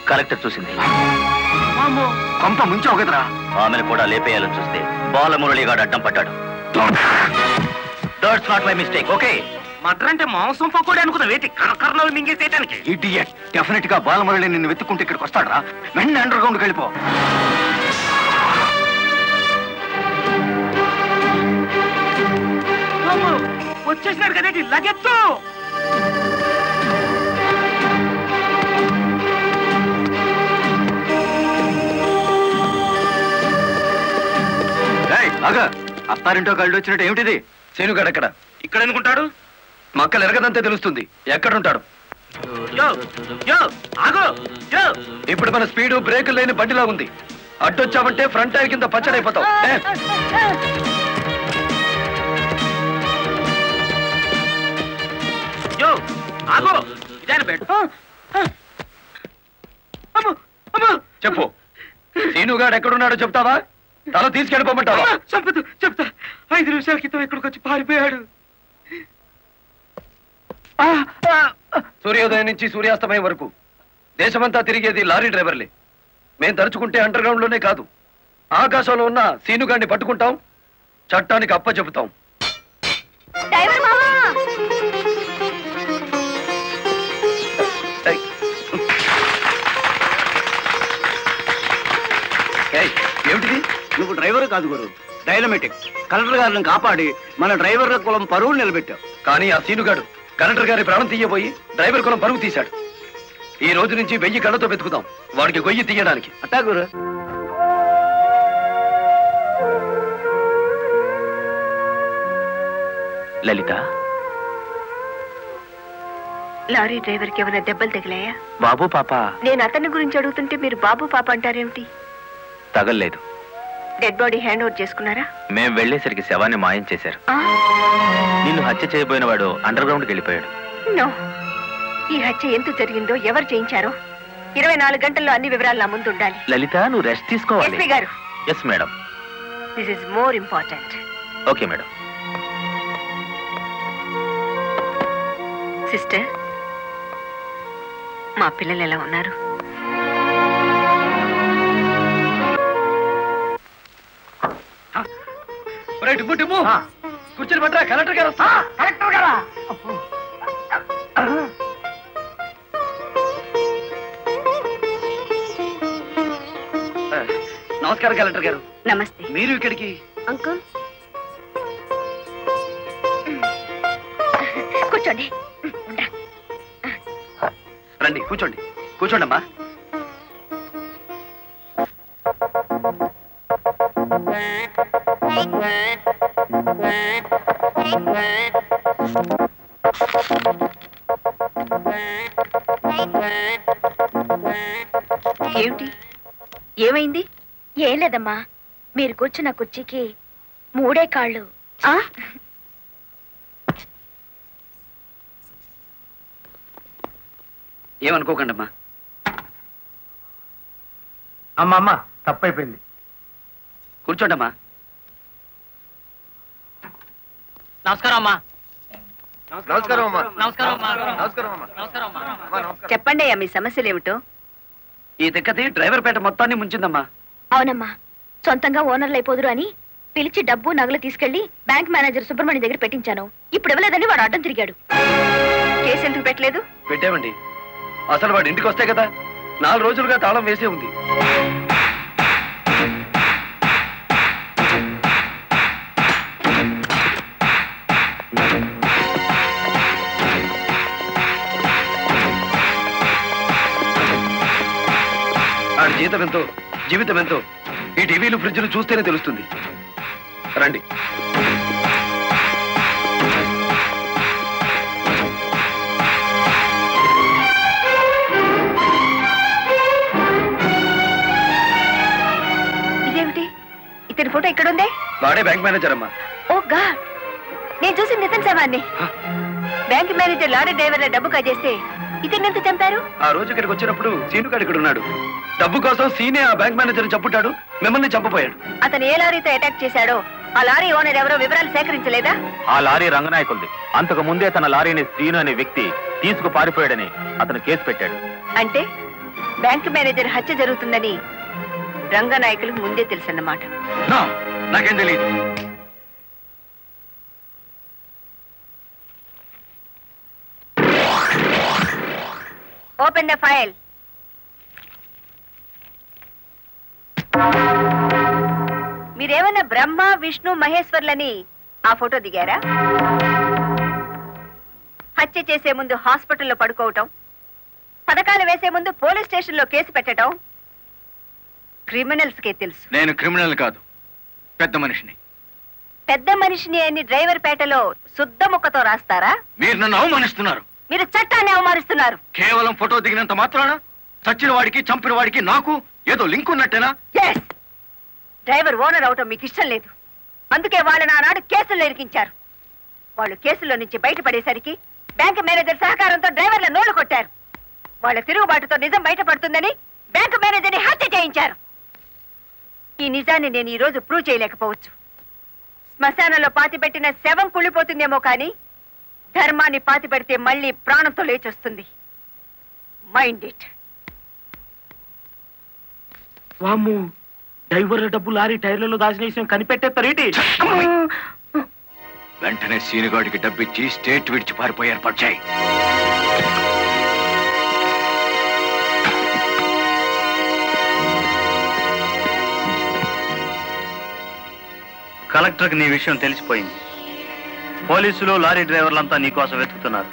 S11: కలెక్టర్ చూసింది.
S8: కొంప ముంచావు కదరా.
S11: ఆమెను కూడా లేపేయాలని చూస్తే బాలమురళిగాడు అడ్డం పడ్డాడు. That's not my mistake. Okay,
S5: murder అంటే మాంసం పకోడీ అనుకున్న వేటి కర్ణాలు మింగేసేయటానికి.
S8: ఇడియట్. డెఫినెట్ గా బాలమురళి నిన్ను వెతుక్కుంటే ఇక్కడికి వస్తాడరా. వెంటనే అండర్ గ్రౌండ్కి వెళ్ళిపో.
S5: వచ్చేసినాడు కదేంటి, లగెత్తు.
S8: అత్తారింటో కళ్ళు వచ్చినట్టు ఏమిటిది? శేనుగాడు ఎక్కడ?
S5: ఇక్కడ అనుకుంటాడు.
S8: మక్కలు ఎరగదంతే తెలుస్తుంది. ఎక్కడుంటాడు? ఇప్పుడు మన స్పీడు బ్రేకులు లేని బండిలా ఉంది. అడ్డొచ్చామంటే ఫ్రంట్ టైర్ కింద పచ్చడైపోతావు. చెప్పు, శీనుగాడు ఎక్కడున్నాడో చెప్తావా? తల తీసుకెళ్ళిపోమంటావా?
S5: చెప్పదు, చెప్తా. 5 నిమిషాల క్రితం ఇక్కడికి వచ్చి పారిపోయాడు.
S8: సూర్యోదయం నుంచి సూర్యాస్తమయం వరకు దేశమంతా తిరిగేది లారీ డ్రైవర్లే. మేం తలుచుకుంటే అండర్ గ్రౌండ్ లోనే కాదు, ఆకాశంలో ఉన్న శీనుగాడిని పట్టుకుంటాం, చట్టానికి అప్ప చెబుతాం. ఏమిటిది?
S12: నువ్వు డ్రైవర్ కాదు గురు, డైనమెటిక్. కలెక్టర్ గారిని కాపాడి మన డ్రైవర్ల కులం పరువు నిలబెట్టావు.
S8: కానీ ఆ సీనుగాడు కలెక్టర్ గారి ప్రాణం తీయబోయి డ్రైవర్ కులం పరువు తీశాడు. ఈ రోజు నుంచి 1000 కళ్ళతో వెతుకుతాం వాడికి గొయ్యి తీయడానికి.
S12: అట్టా గురు.
S11: లలిత,
S9: లారీ డ్రైవర్ కి ఏమైనా దెబ్బలు తగిలాయా?
S11: బాబు పాప.
S9: నేను అతని గురించి అడుగుతుంటే మీరు బాబు పాప అంటారేమిటి?
S11: తగల్లేదు.
S9: డెడ్ బాడీ హ్యాండ్ ఓవర్ చేసుకున్నారా?
S11: మేం వెళ్లేసరికి శవాన్ని మాయం చేశారు. నిన్ను హత్య చేయబోయిన వాడు అండర్ గ్రౌండ్కి వెళ్ళిపోయాడు.
S9: నో, ఈ హత్య ఎందుకు జరిగిందో, ఎవరు చేయించారో 24 గంటల్లో అన్ని వివరాలు నా ముందు ఉండాలి.
S11: లలిత, నువ్వు రెస్ట్ తీసుకోవాలి.
S9: ఎస్పీ గారు.
S11: Yes madam.
S9: This is more important.
S11: Okay madam.
S9: Sister, మా పిల్లలు ఎలా ఉన్నారు?
S8: కూర్చొని పట్టరా, కలెక్టర్ గారు.
S5: కలెక్టర్ గారా?
S8: నమస్కారం కలెక్టర్ గారు.
S9: నమస్తే.
S8: మీరు ఇక్కడికి?
S9: అంకుల్ కూర్చోండి.
S8: రండి, కూర్చోండి. కూర్చోండి అమ్మా.
S9: ఏమిటి, ఏమైంది?
S13: ఏం లేదమ్మా, మీరు కూర్చున్న కుర్చీకి 3 కాళ్ళు.
S8: ఏమనుకోకండి అమ్మా.
S1: అమ్మా తప్పైపోయింది.
S8: కూర్చోండి అమ్మా.
S5: నమస్కారం అమ్మా.
S3: నమస్కారం అమ్మా.
S5: నమస్కారం అమ్మా.
S3: నమస్కారం అమ్మా.
S5: నమస్కారం అమ్మా.
S9: చెప్పండి అయ్యా, మీ సమస్యలు ఏమిటో.
S8: ఈ తిక్కది డ్రైవర్ పేట మొత్తాన్ని ముంచిందమ్మా.
S13: అవునమ్మా, సొంతంగా ఓనర్లు అయిపోదురు అని పిలిచి డబ్బు నగలు తీసుకెళ్లి బ్యాంక్ మేనేజర్ సుబ్రహ్మణ్యం దగ్గర పెట్టించాను. ఇప్పుడు ఇవ్వలేదని వాడు అడ్డం తిరిగాడు. కేసు ఎందుకు పెట్టలేదు?
S8: పెట్టామండి. అసలు వాడు ఇంటికి వస్తే కదా, 4 రోజులుగా తాళం వేసే ఉంది. ఆడి జీతం ఎంతో, జీవితం ఎంతో ఈ టీవీలు, ఫ్రిడ్జ్లు చూస్తేనే తెలుస్తుంది. రండి.
S9: ఇదేమిటి, ఇతని ఫోటో ఎక్కడుందే?
S8: వాడే బ్యాంక్ మేనేజర్ అమ్మా.
S9: ఓ గాడ్, నేను చూసి నితిన్ శవాన్ని. బ్యాంక్ మేనేజర్ లారీ డ్రైవర్ల డబ్బు కాజేస్తే ఇతన్ని ఎంత చంపారు?
S8: ఆ రోజు ఇక్కడికి వచ్చినప్పుడు సీనుగాడు ఇక్కడ ఉన్నాడు. డబ్బు కోసం సీనే ఆ బ్యాంక్ మేనేజర్ చంపుతాడు, మిమ్మల్ని చంపపోయాడు.
S9: అతను ఏ లారీతో అటాక్ చేశాడో ఆ లారీ ఓనర్ ఎవరో వివరాలు సేకరించలేదా?
S11: ఆ లారీ రంగనాయకులది. అంతకు ముందే తన లారీని శ్రీను అనే వ్యక్తి తీసుకు పారిపోయాడని అతను కేసు పెట్టాడు.
S9: అంటే బ్యాంక్ మేనేజర్ హత్య జరుగుతుందని రంగనాయకులకు ముందే తెలుసన్నమాట.
S12: నాకేం తెలియదు.
S9: Open the file. మీరేమన్నా బ్రహ్మ విష్ణు మహేశ్వర్లని ఆ ఫోటో దిగారా? హత్య చేసే ముందు హాస్పిటల్లో పడుకోవటం, పథకాలు వేసే ముందు పోలీస్ స్టేషన్లో కేసు పెట్టడం క్రిమినల్స్ కే తెలుసు.
S12: నేను క్రిమినల్ కాదు, పెద్ద మనిషిని.
S9: పెద్ద మనిషిని అని డ్రైవర్ పేటలో శుద్ధ ముక్కతో రాస్తారా?
S12: మీరు నన్ను అవమానిస్తున్నారు.
S9: మీరు చట్టాన్ని అవమానిస్తున్నారు.
S12: కేవలం ఫోటో దిగినంత మాత్రాన చచ్చిన వాడికి చంపిన వాడికి నాకు ఏదో లింక్ ఉన్నట్టేనా?
S9: డ్రైవర్ ఓనర్ అవటం మీకు ఇష్టం లేదు. అందుకే వాళ్ళని ఆనాడు కేసుల్లో ఇరికించారు. వాళ్ళు కేసుల్లో నుంచి బయటపడేసరికి బ్యాంక్ మేనేజర్ సహకారంతో డ్రైవర్ల నోళ్లు కొట్టారు. వాళ్ళ తిరుగుబాటుతో నిజం బయటపడుతుందని బ్యాంక్ మేనేజర్ని హత్య చేయించారు. ఈ నిజాన్ని నేను ఈ రోజు ప్రూవ్ చేయలేకపోవచ్చు. శ్మశానంలో పాతిపెట్టిన శవం కుళ్ళిపోతుందేమో కానీ ధర్మాన్ని పాతిపెడితే మళ్ళీ ప్రాణంతో లేచొస్తుంది. Mind it.
S2: వామ్ము, డ్రైవర్ల డబ్బు లారీ టైర్లలో దాచిన విషయం కనిపెట్టేస్తారేంటి?
S12: వెంటనే సీనుగాడికి డబ్బిచ్చి స్టేట్ విడిచి పారిపోయి ఏర్పాటు చేయి.
S7: కలెక్టర్కి నీ విషయం తెలిసిపోయింది. పోలీసులు లారీ డ్రైవర్లంతా నీకోసం వెతుకుతున్నారు.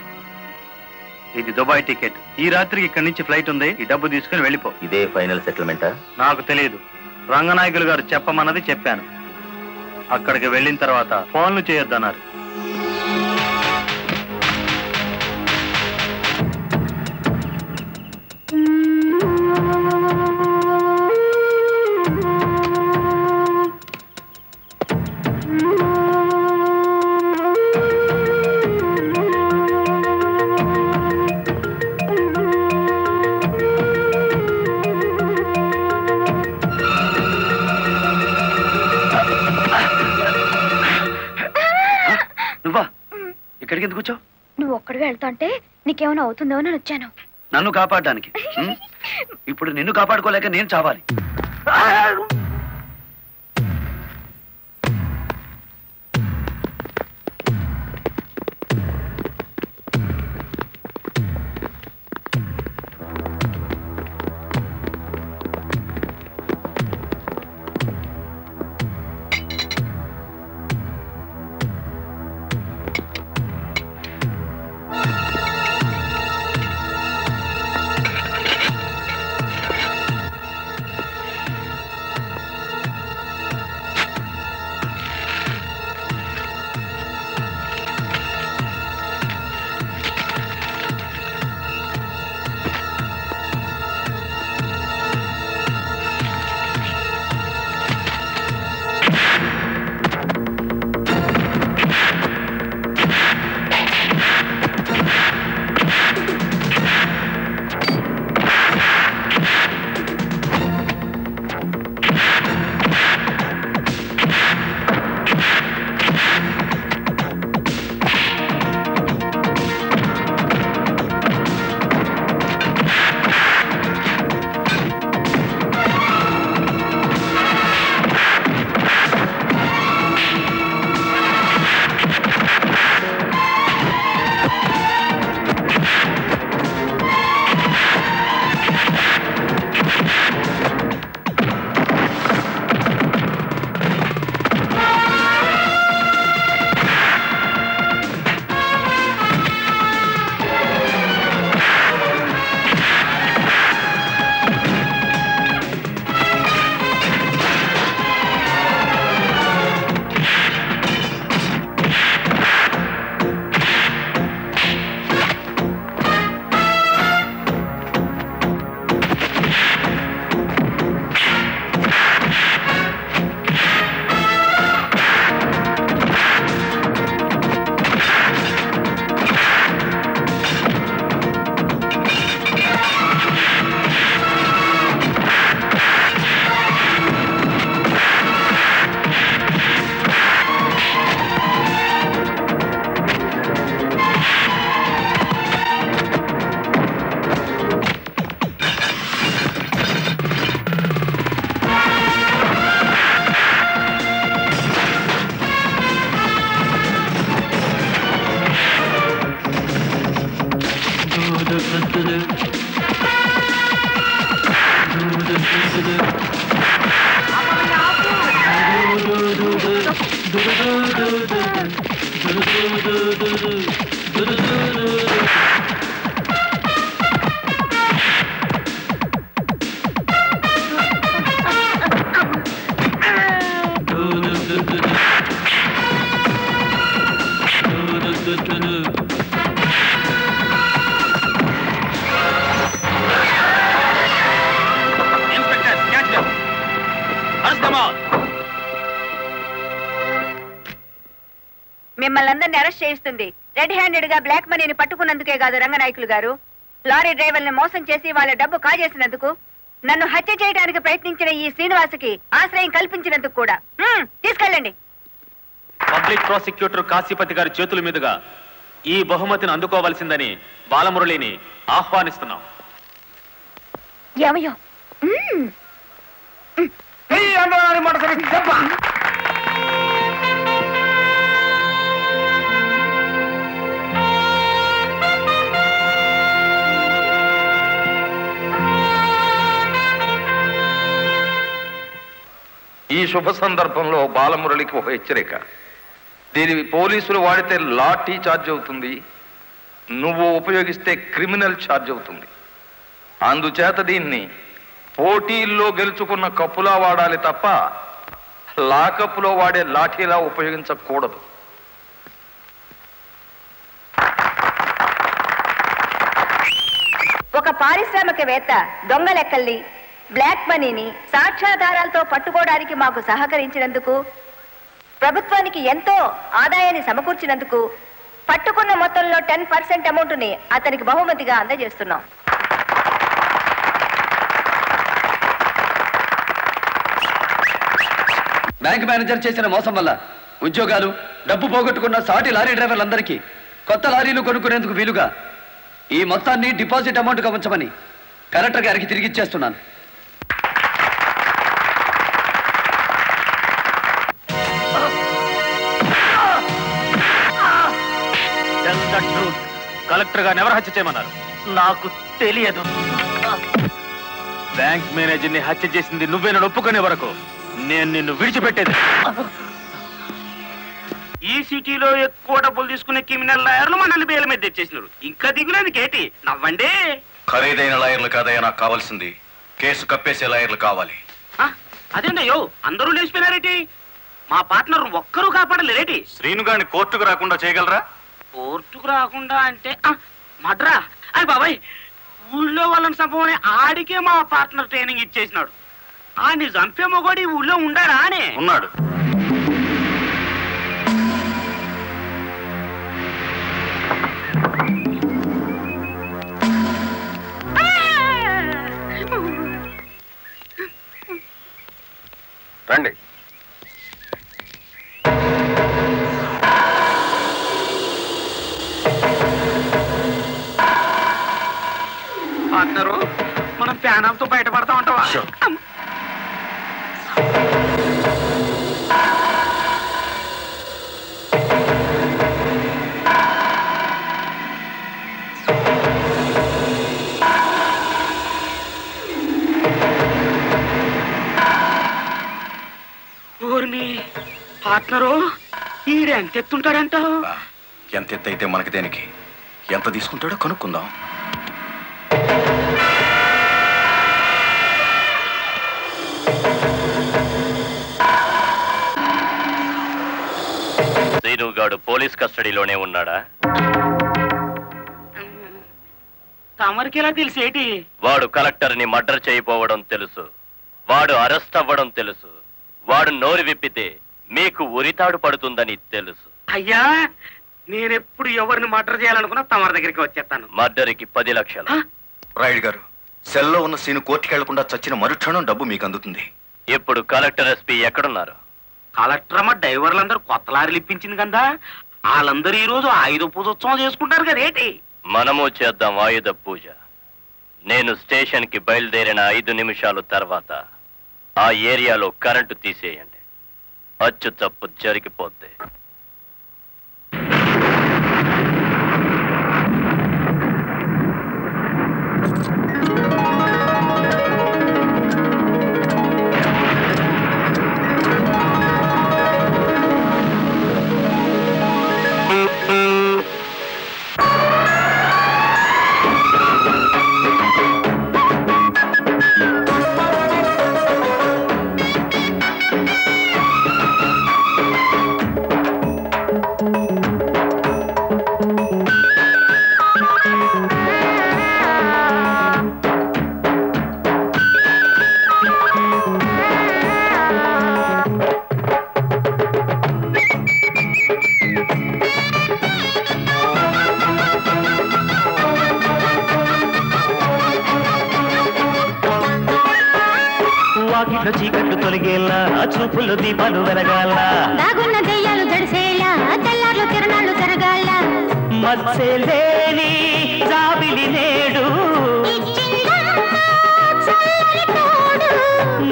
S7: ఇది దుబాయ్ టికెట్. ఈ రాత్రికి ఇక్కడి నుంచి ఫ్లైట్ ఉంది. ఈ డబ్బు తీసుకుని వెళ్ళిపో.
S11: ఇదే ఫైనల్ సెటిల్మెంటా?
S7: నాకు తెలియదు. రంగనాయకులు గారు చెప్పమన్నది చెప్పాను. అక్కడికి వెళ్ళిన తర్వాత ఫోన్లు చేయొద్దన్నారు.
S12: ఇక్కడికి ఎందుకు వచ్చావు?
S13: నువ్వు ఒక్కడిగా వెళ్తా అంటే నీకేమైనా అవుతుందో అని వచ్చాను.
S12: నన్ను కాపాడడానికి. ఇప్పుడు నిన్ను కాపాడుకోలేక నేను చావాలి.
S9: మిమ్మల్ని అందరినీ అరెస్ట్ చేయిస్తుంది. రెడ్ హ్యాండెడ్ గా బ్లాక్ మనీని పట్టుకున్నందుకే కాదు రంగనాయకులు గారు, లారీ డ్రైవర్ని మోసం చేసి వాళ్ళ డబ్బు కాజేసినందుకు, నన్ను హత్య చేయడానికి ప్రయత్నించిన ఈ శ్రీనివాసుకి ఆశ్రయం కల్పించినందుకు కూడా. తీసుకెళ్ళండి.
S11: పబ్లిక్ ప్రాసిక్యూటర్ కాశీపతి గారి చేతుల మీదుగా ఈ బహుమతిని అందుకోవలసిందని బాలమురళిని ఆహ్వానిస్తున్నాం.
S13: ఏమయ్యో
S10: ఈ శుభ సందర్భంలో బాలమురళికి ఒక హెచ్చరిక. దీని పోలీసులు వాడితే లాఠీ ఛార్జ్ అవుతుంది, నువ్వు ఉపయోగిస్తే క్రిమినల్ ఛార్జ్ అవుతుంది. అందుచేత దీన్ని పోటీల్లో గెలుచుకున్న కప్పులా వాడాలి తప్ప లాకప్పులో వాడే లాఠీలా ఉపయోగించకూడదు.
S9: ఒక పారిశ్రామికవేత్త దొంగ లెక్కల్ని, బ్లాక్ మనీని సాక్ష్యాధారాలతో పట్టుకోవడానికి మాకు సహకరించినందుకు, ప్రభుత్వానికి ఎంతో ఆదాయాన్ని సమకూర్చినందుకు పట్టుకున్న మొత్తంలో 10% అమౌంట్ని అతనికి బహుమతిగా అందజేస్తున్నాం.
S8: బ్యాంక్ మేనేజర్ చేసిన మోసం వల్ల ఉద్యోగాలు, డబ్బు పోగొట్టుకున్న సాటి లారీ డ్రైవర్లందరికీ కొత్త లారీలు కొనుక్కునేందుకు వీలుగా ఈ మొత్తాన్ని డిపాజిట్ అమౌంట్గా ఉంచమని కలెక్టర్ గారికి తిరిగిచ్చేస్తున్నాను.
S11: కలెక్టర్ గారిని ఎవరు హత్య చేయమన్నారు?
S2: నాకు తెలియదు.
S11: బ్యాంక్ మేనేజర్ ని హత్య చేసింది నువ్వేనని ఒప్పుకునే వరకు నేను నిన్ను విడిచిపెట్టేది.
S2: ఈ సిటీలో ఎక్కువ డబ్బులు తీసుకునే క్రిమినల్ లాయర్లు మనల్ని బేల మీద తెచ్చేసినారు. ఇంకా దిగులేదు కేటి, నవ్వండి.
S3: ఖరీదైన లాయర్లు కాదయ్యా నాకు కావాల్సింది, కేసు కప్పేసే లాయర్లు కావాలి.
S2: అదేందయ్యో అందరూ లేచిపోయినారేటి? మా పార్ట్నర్ ఒక్కరూ కాపాడలేరేటి?
S11: శ్రీను గారిని కోర్టుకు రాకుండా చేయగలరా?
S2: కోర్టుకు రాకుండా అంటే మడ్రా. అయ్యి బాబాయ్, ఊళ్ళో వాళ్ళని చంపమని ఆడికే మా పార్ట్నర్ ట్రైనింగ్ ఇచ్చేసినాడు. ఆడిని చంపే మొగోడి ఊళ్ళో ఉండాడా అని?
S11: ఉన్నాడు.
S10: రండి.
S2: పార్ట్నరు, మనం ప్యానాలతో బయటపడతా ఉంటావా? పార్ట్నరు, ఈడెంత ఎత్తుంటాడంట?
S3: ఎంత ఎత్తు అయితే మనకి దేనికి, ఎంత తీసుకుంటాడో కనుక్కుందాం.
S6: శ్రీనుగాడు పోలీస్ కస్టడీలోనే ఉన్నాడా?
S2: తమరికి ఎలా తెలిసేటి?
S6: వాడు కలెక్టర్ని మర్డర్ చేయబోవడం తెలుసు, వాడు అరెస్ట్ అవ్వడం తెలుసు, వాడు నోరు విప్పితే మీకు ఉరితాడు పడుతుందని తెలుసు.
S2: అయ్యా, నేనెప్పుడు ఎవరిని మర్డర్ చేయాలనుకున్నా తమరి దగ్గరికి వచ్చేస్తాను.
S6: మర్డర్కి 10 లక్షలు.
S3: రాయుడు గారు, సెల్లో ఉన్న సీను కోర్టుకి వెళ్లకుండా చచ్చిన మరుక్షణం డబ్బు మీకు అందుతుంది.
S6: ఇప్పుడు కలెక్టర్ ఎస్పీ ఎక్కడున్నారు?
S2: కలెక్టర్ అమ్మ డ్రైవర్లందరూ కొత్త లారీలు ఇప్పించింది కదా, వాళ్ళందరూ ఈ రోజు ఆయుధ పూజోత్సవం చేసుకుంటారు కదేటి?
S6: మనము చేద్దాం ఆయుధ పూజ. నేను స్టేషన్ కి బయలుదేరిన 5 నిమిషాల తర్వాత ఆ ఏరియాలో కరెంటు తీసేయండి. అచ్చు తప్పు జరిగిపోద్ది.
S14: వాకిట్లో చీకట్లు తొలగేలా చూపుల్లో దీపాలు వెలగాల
S15: దాగున్న దెయ్యాలు జడిసేలా తెల్లార్లు తిరణాలు జరగాల
S14: మత్సలేని జాబిలి నేడు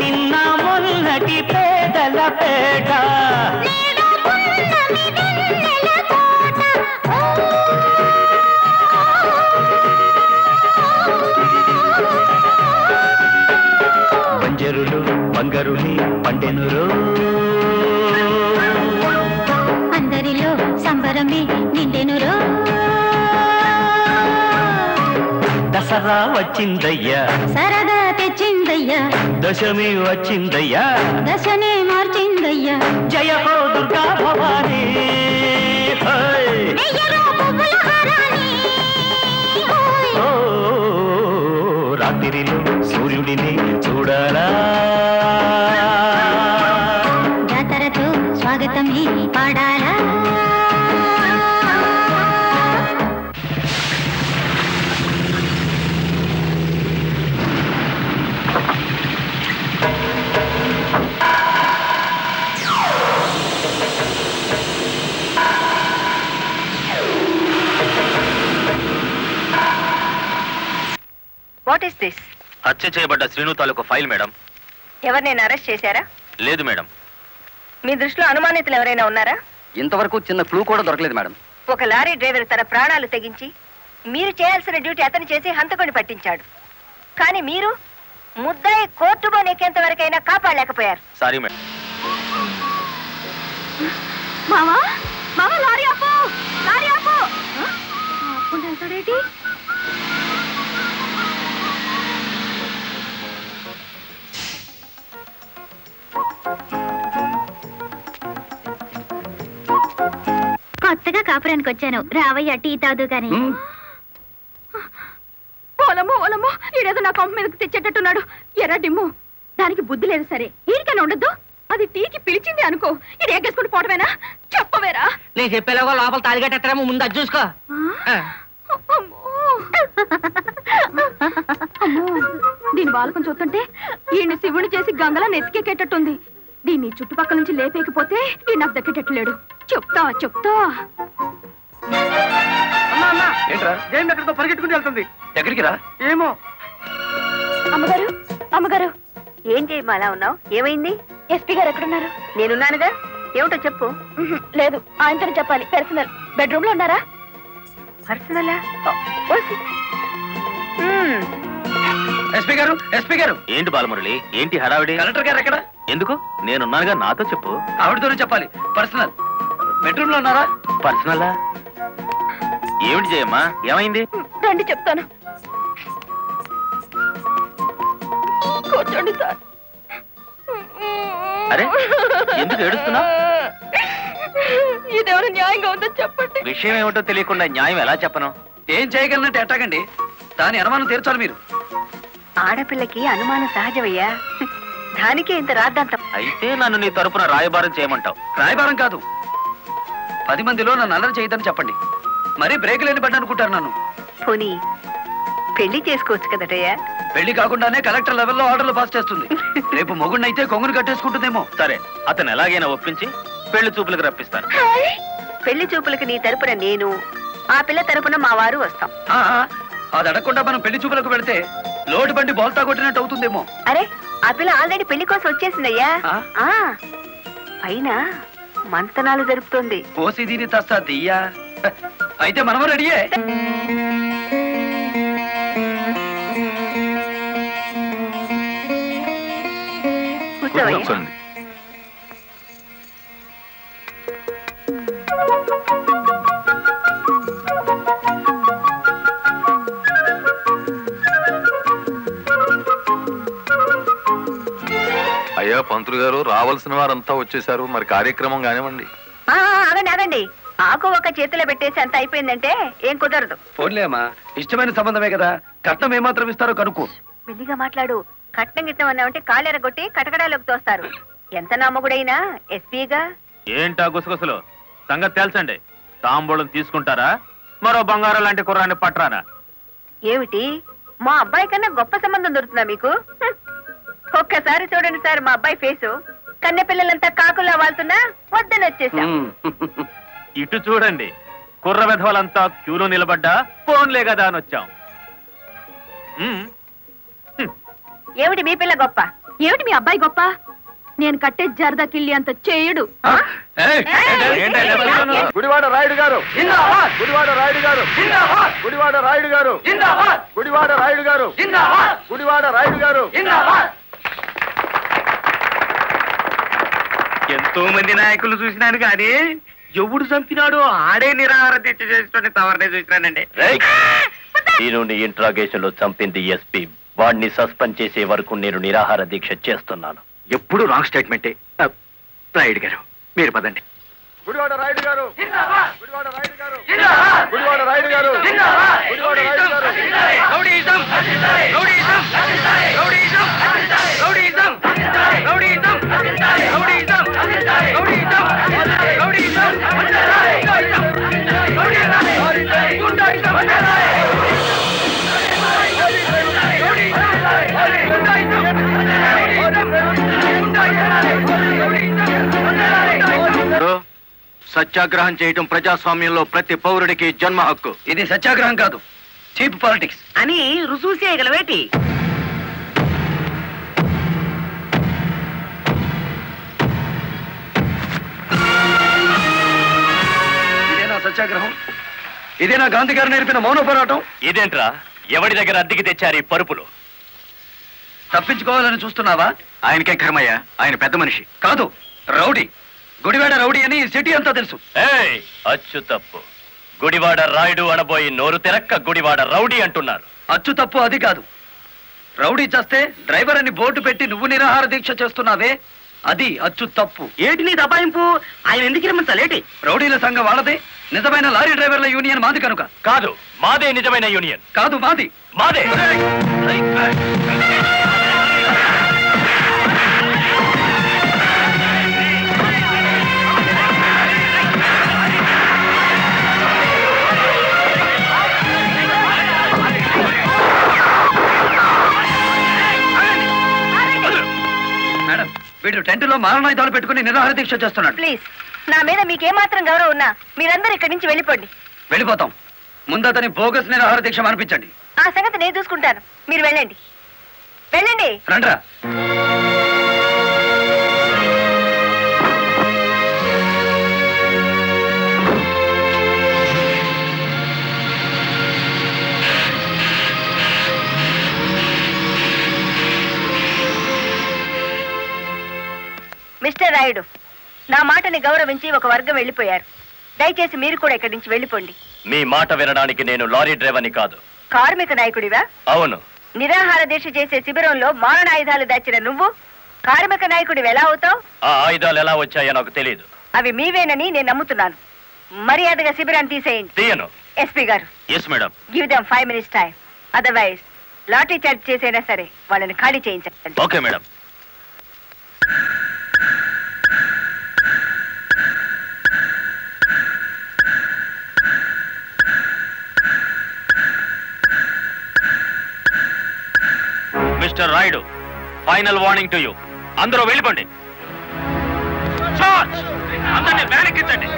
S14: నిన్న మొన్నటి పేదల పేట బంజరులు బంగారుని పండెనురో
S15: అందరిలో సంబరమే నిండెనురో
S14: దసరా వచ్చిందయ్యా
S15: సరదా తెచ్చిందయ్యా
S14: దశమి వచ్చిందయ్యా
S15: దశనే మార్చిందయ్యా
S14: జయ హో దుర్గా భవానీ రాత్రిలో సూర్యుడిని చూడాలా
S15: జాతరతో స్వాగతమే పాడాలా
S9: వాట్ ఇస్ దిస్?
S4: హత్య చేయబడ్డ శ్రీను తాలూకు ఫైల్ మేడం.
S9: ఎవరినైనా అరెస్ట్ చేశారా?
S4: లేదు మేడం.
S9: మీ దృష్టిలో అనుమానితులు ఎవరైనా ఉన్నారా?
S8: ఇంతవరకు చిన్న క్లూ కూడా దొరకలేదు మేడం.
S9: ఒక లారీ డ్రైవర్ తన ప్రాణాలు తెగించి మీరు చేయాల్సిన డ్యూటీ అతను చేసి హంతకుని పట్టించాడు. కానీ మీరు ముద్దాయి కోర్టు బోనెక్కేంత వరకైనా కాపాడలేకపోయారు.
S4: Sorry madam.
S13: మామా మామా లారీ ఆపు, లారీ ఆపు. వెళ్తాడేటి?
S15: కొత్తగా కాపురానికి వచ్చాను, రావయ్య టీ తాదు గాని.
S13: ఓలమ్మో ఓలమ్మో, ఈడేదో నా కొంప మీదకి తెచ్చేటట్టున్నాడు. ఎర్ర డిమ్ము, దానికి బుద్ధి లేదు. సరే ఈడికైనా ఉండద్దు. అది టీకి పిలిచింది అనుకో, ఇది ఎగ్గేసుకుని పోవటమేనా? చెప్పవేరా?
S5: నేను చెప్పేలాగా లోపల తాలిగట్టేమో ముందు అది చూసుకో.
S13: దీని బాలకం చూస్తుంటే ఈయన్ని శివుని చేసి గంగలా నెత్తికెక్కేటట్టుంది. దీన్ని చుట్టుపక్కల నుంచి లేపేకపోతే ఈ నాకు దక్కేటట్లేడు. చెప్తా చెప్తా.
S1: ఏంట్రా ఏం ఎక్కడితో పరిగెట్టుకుని వెళ్తుంది?
S8: ఎక్కడికి రా?
S1: ఏమో.
S13: అమ్మగారు అమ్మగారు,
S9: ఏం చేయమ్మా అలా ఉన్నావు? ఏమైంది?
S13: ఎస్పీ గారు ఎక్కడున్నారు?
S9: నేనున్నానుగా, ఏమిటో చెప్పు.
S13: లేదు, ఆయనతోనే చెప్పాలి. పర్సనల్. బెడ్రూమ్ లో ఉన్నారా?
S9: పర్సనలా?
S8: ఎస్పీ గారు, ఎస్పీ గారు.
S4: ఏంటి బాలమురళి, ఏంటి హడావిడి?
S8: కలెక్టర్ గారు ఎక్కడ?
S4: ఎందుకు? నేనున్నానుగా, నాతో చెప్పు.
S8: ఆవిడతోనే చెప్పాలి. పర్సనల్. బెడ్రూమ్ లో ఉన్నారా?
S4: పర్సనలా? ఏమిటి చేయమ్మా, ఏమైంది?
S13: రండి చెప్తాను. కూర్చోండి సార్.
S4: అరే, ఎందుకు ఏడుస్తున్నావు?
S13: ఇదేమైనా న్యాయంగా ఉందో చెప్పండి.
S4: విషయం ఏమిటో తెలియకుండా న్యాయం ఎలా చెప్పను?
S8: ఏం చేయగలనంటే ఎట్టాగండి? దాని అనుమానం తీర్చాలి మీరు.
S9: ఆడపిల్లకి అనుమానం సహజమయ్యా, దానికే ఇంత రాద్దాంతం.
S4: అయితే నన్ను నీ తరపున రాయబారం చేయమంటావు?
S8: రాయబారం కాదు, 10 మందిలో నన్ను అల్లరి చేయదని చెప్పండి. మరీ బ్రేక్ లేని పడ్డ అనుకుంటారు నన్ను.
S9: పోనీ పెళ్లి చేసుకోవచ్చు కదటయ్యా?
S8: పెళ్లి కాకుండానే కలెక్టర్ లెవెల్లో ఆర్డర్లు పాస్ చేస్తుంది. రేపు మొగుడినైతే కొంగును కట్టేసుకుంటుందేమో.
S4: సరే, అతను ఎలాగైనా ఒప్పించి పెళ్లి చూపులకు రప్పిస్తాను.
S9: పెళ్లి చూపులకు నీ తరపున నేను, ఆ పిల్ల తరపున మా వారు వస్తాం.
S8: అది అడగకుండా మనం పెళ్లి చూపులకు వెళితే లోటు బండి బోల్తా కొట్టినట్టు అవుతుందేమో.
S9: అరే, ఆ పిల్ల ఆల్రెడీ పెళ్లి కోసం వచ్చేసిందయ్యా. పైన మంతనాలు జరుపుతోంది.
S8: పోసి దీని తస్తా దియ్యా. అయితే మనము రెడీయే.
S9: కూర్చోవయ్యా.
S10: అయ్యా పంతులు గారు, రావాల్సిన వారంతా వచ్చేసారు. మరి కార్యక్రమం కానివ్వండి.
S9: ఆగండి ఆగండి, ఆకు ఒక చేతిలో పెట్టేసి అంత అయిపోయిందంటే ఏం కుదరదు.
S8: పోన్లే అమ్మా, ఇష్టమైన సంబంధమే కదా. కట్నం ఏమాత్రం ఇస్తారో కనుక్కో.
S9: మెల్లిగా మాట్లాడు. కట్నం గిట్నం అన్నామంటే కాలెరగొట్టి కటకడాలోకి తోస్తారు. ఎంత నమ్మగుడైనా ఎస్పీగా.
S4: ఏంటా గుసగుసలు? సంగతి తెలుసండి. తాంబూలం తీసుకుంటారా? మరో బంగారం లాంటి కుర్రాన్ని పట్టరానా?
S9: ఏమిటి, మా అబ్బాయి కన్నా గొప్ప సంబంధం దొరుకుతుందా మీకు? ఒక్క ఒక్కసారి చూడండి సార్ మా అబ్బాయి ఫేసు. కన్నె పిల్లలంతా కాకులా వాళ్తున్నా వద్దని వచ్చేసాం.
S11: ఇటు చూడండి, కుర్ర వెధవలంతా క్యూలో నిలబడ్డా ఫోన్లే కదా అని వచ్చాం.
S9: ఏమిటి మీ పిల్ల గొప్ప?
S13: ఏమిటి మీ అబ్బాయి గొప్ప? నేను కట్టే జరదా కిల్లి అంత చేయడు.
S3: గుడివాడ రాయుడు గారు, గుడివాడ రాయుడు గారు, గుడివాడ రాయుడు గారు, గుడివాడ రాయుడు గారు, గుడివాడ రాయుడు గారు.
S2: ఎంతో మంది నాయకులు చూసినాను కానీ ఎవడు చంపినాడో ఆడే నిరాహార దీక్ష చేసుకుని తవరనే చూసినానండి.
S6: దీనిని ఇంట్రాగేషన్ లో చంపింది ఎస్పీ. వాడిని సస్పెండ్ చేసే వరకు నేను నిరాహార దీక్ష చేస్తున్నాను.
S12: ఎప్పుడు రాంగ్ స్టేట్మెంటే. రాయుడు గారు మీరు పదండి.
S3: గుడివాడ రాయుడు గారు, గుడివాడ రాయుడు గారు, గుడివాడ రాయుడు గారు, గుడివాడ రాయుడు గారు.
S2: Rowdyism, rowdyism, rowdyism, rowdyism, rowdyism, rowdyism, rowdyism, rowdyism,
S12: సత్యాగ్రహం చేయటం ప్రజాస్వామ్యంలో ప్రతి పౌరుడికి జన్మ హక్కు.
S8: ఇది సత్యాగ్రహం కాదు, చీప్ పాలిటిక్స్
S5: అని రుజువు చేయగలవేటి?
S8: ఇదేనా సత్యాగ్రహం? ఇదేనా గాంధీ గారు నేర్పిన మౌన పోరాటం?
S6: ఇదేంట్రా, ఎవడి దగ్గర అద్దెకి తెచ్చారు ఈ పరుపులు?
S8: తప్పించుకోవాలని చూస్తున్నావా?
S12: ఆయనకే కర్మయ్య, ఆయన పెద్ద మనిషి
S8: కాదు, రౌడీ. గుడివాడ రౌడీ అని సిటీ అంతా తెలుసు.
S6: అచ్చు తప్పు. గుడివాడ రాయుడు అనబోయి నోరు తెరక్క గుడివాడ రౌడీ అంటున్నారు.
S8: అచ్చు తప్పు అది కాదు. రౌడీ చేస్తే డ్రైవర్ అని బోర్డు పెట్టి నువ్వు నిరాహార దీక్ష చేస్తున్నావే, అది అచ్చు తప్పు.
S5: ఏటి నీ దబాయింపు? ఆయన ఎందుకు రమ్మంతలేటి?
S8: రౌడీల సంఘం వాళ్ళదే, నిజమైన లారీ డ్రైవర్ల యూనియన్ మాది కనుక.
S6: కాదు, మాదే నిజమైన యూనియన్.
S8: కాదు, మాది.
S6: మాదే.
S8: మేడం, వీడు టెంట్లో మారణాయుధాలు పెట్టుకుని నిరాహార దీక్ష చేస్తున్నాడు.
S9: ప్లీజ్, నా మీద మీకేమాత్రం గౌరవం ఉన్నా మీరందరూ ఇక్కడి నుంచి వెళ్ళిపోండి.
S8: వెళ్ళిపోతాం. ముందు అతని బోగస్ నిరాహార దీక్ష అనిపించండి.
S9: ఆ సంగతి నేను చూసుకుంటాను, మీరు వెళ్ళండి. వెళ్ళండి.
S8: రండ్రా.
S9: మిస్టర్ రాయుడు, నా మాటని గౌరవించి ఒక వర్గం వెళ్ళిపోయారు. దయచేసి మీరు కూడా ఇక్కడి నుంచి వెళ్ళిపోండి.
S6: మీ మాట వినడానికి నేను లారీ డ్రైవర్ని కాదు.
S9: కార్మిక నాయకుడివా?
S6: అవును.
S9: నిరాహార దీక్ష చేసే శిబిరంలో మారణాయుధాలు దాచిన నువ్వు కార్మిక నాయకుడివి ఎలా అవుతావు?
S6: ఆ ఆయుధాలు ఎలా వచ్చాయో నాకు తెలియదు.
S9: అవి మీవేనని నేను నమ్ముతున్నాను. మర్యాదగా శిబిరాన్ని తీసేయండి.
S6: తీయను.
S9: ఎస్పీ గారు,
S6: yes madam.
S9: Give them 5 minutes time. Otherwise లాటరీ చార్జ్ చేసైనా సరే వాళ్ళని ఖాళీ చేయించండి.
S6: Okay madam. Mister Rayudu, final warning to you. అందరూ వెళ్ళిపోండి. చార్జ్! అందరినీ వ్యాన్ ఎక్కించండి.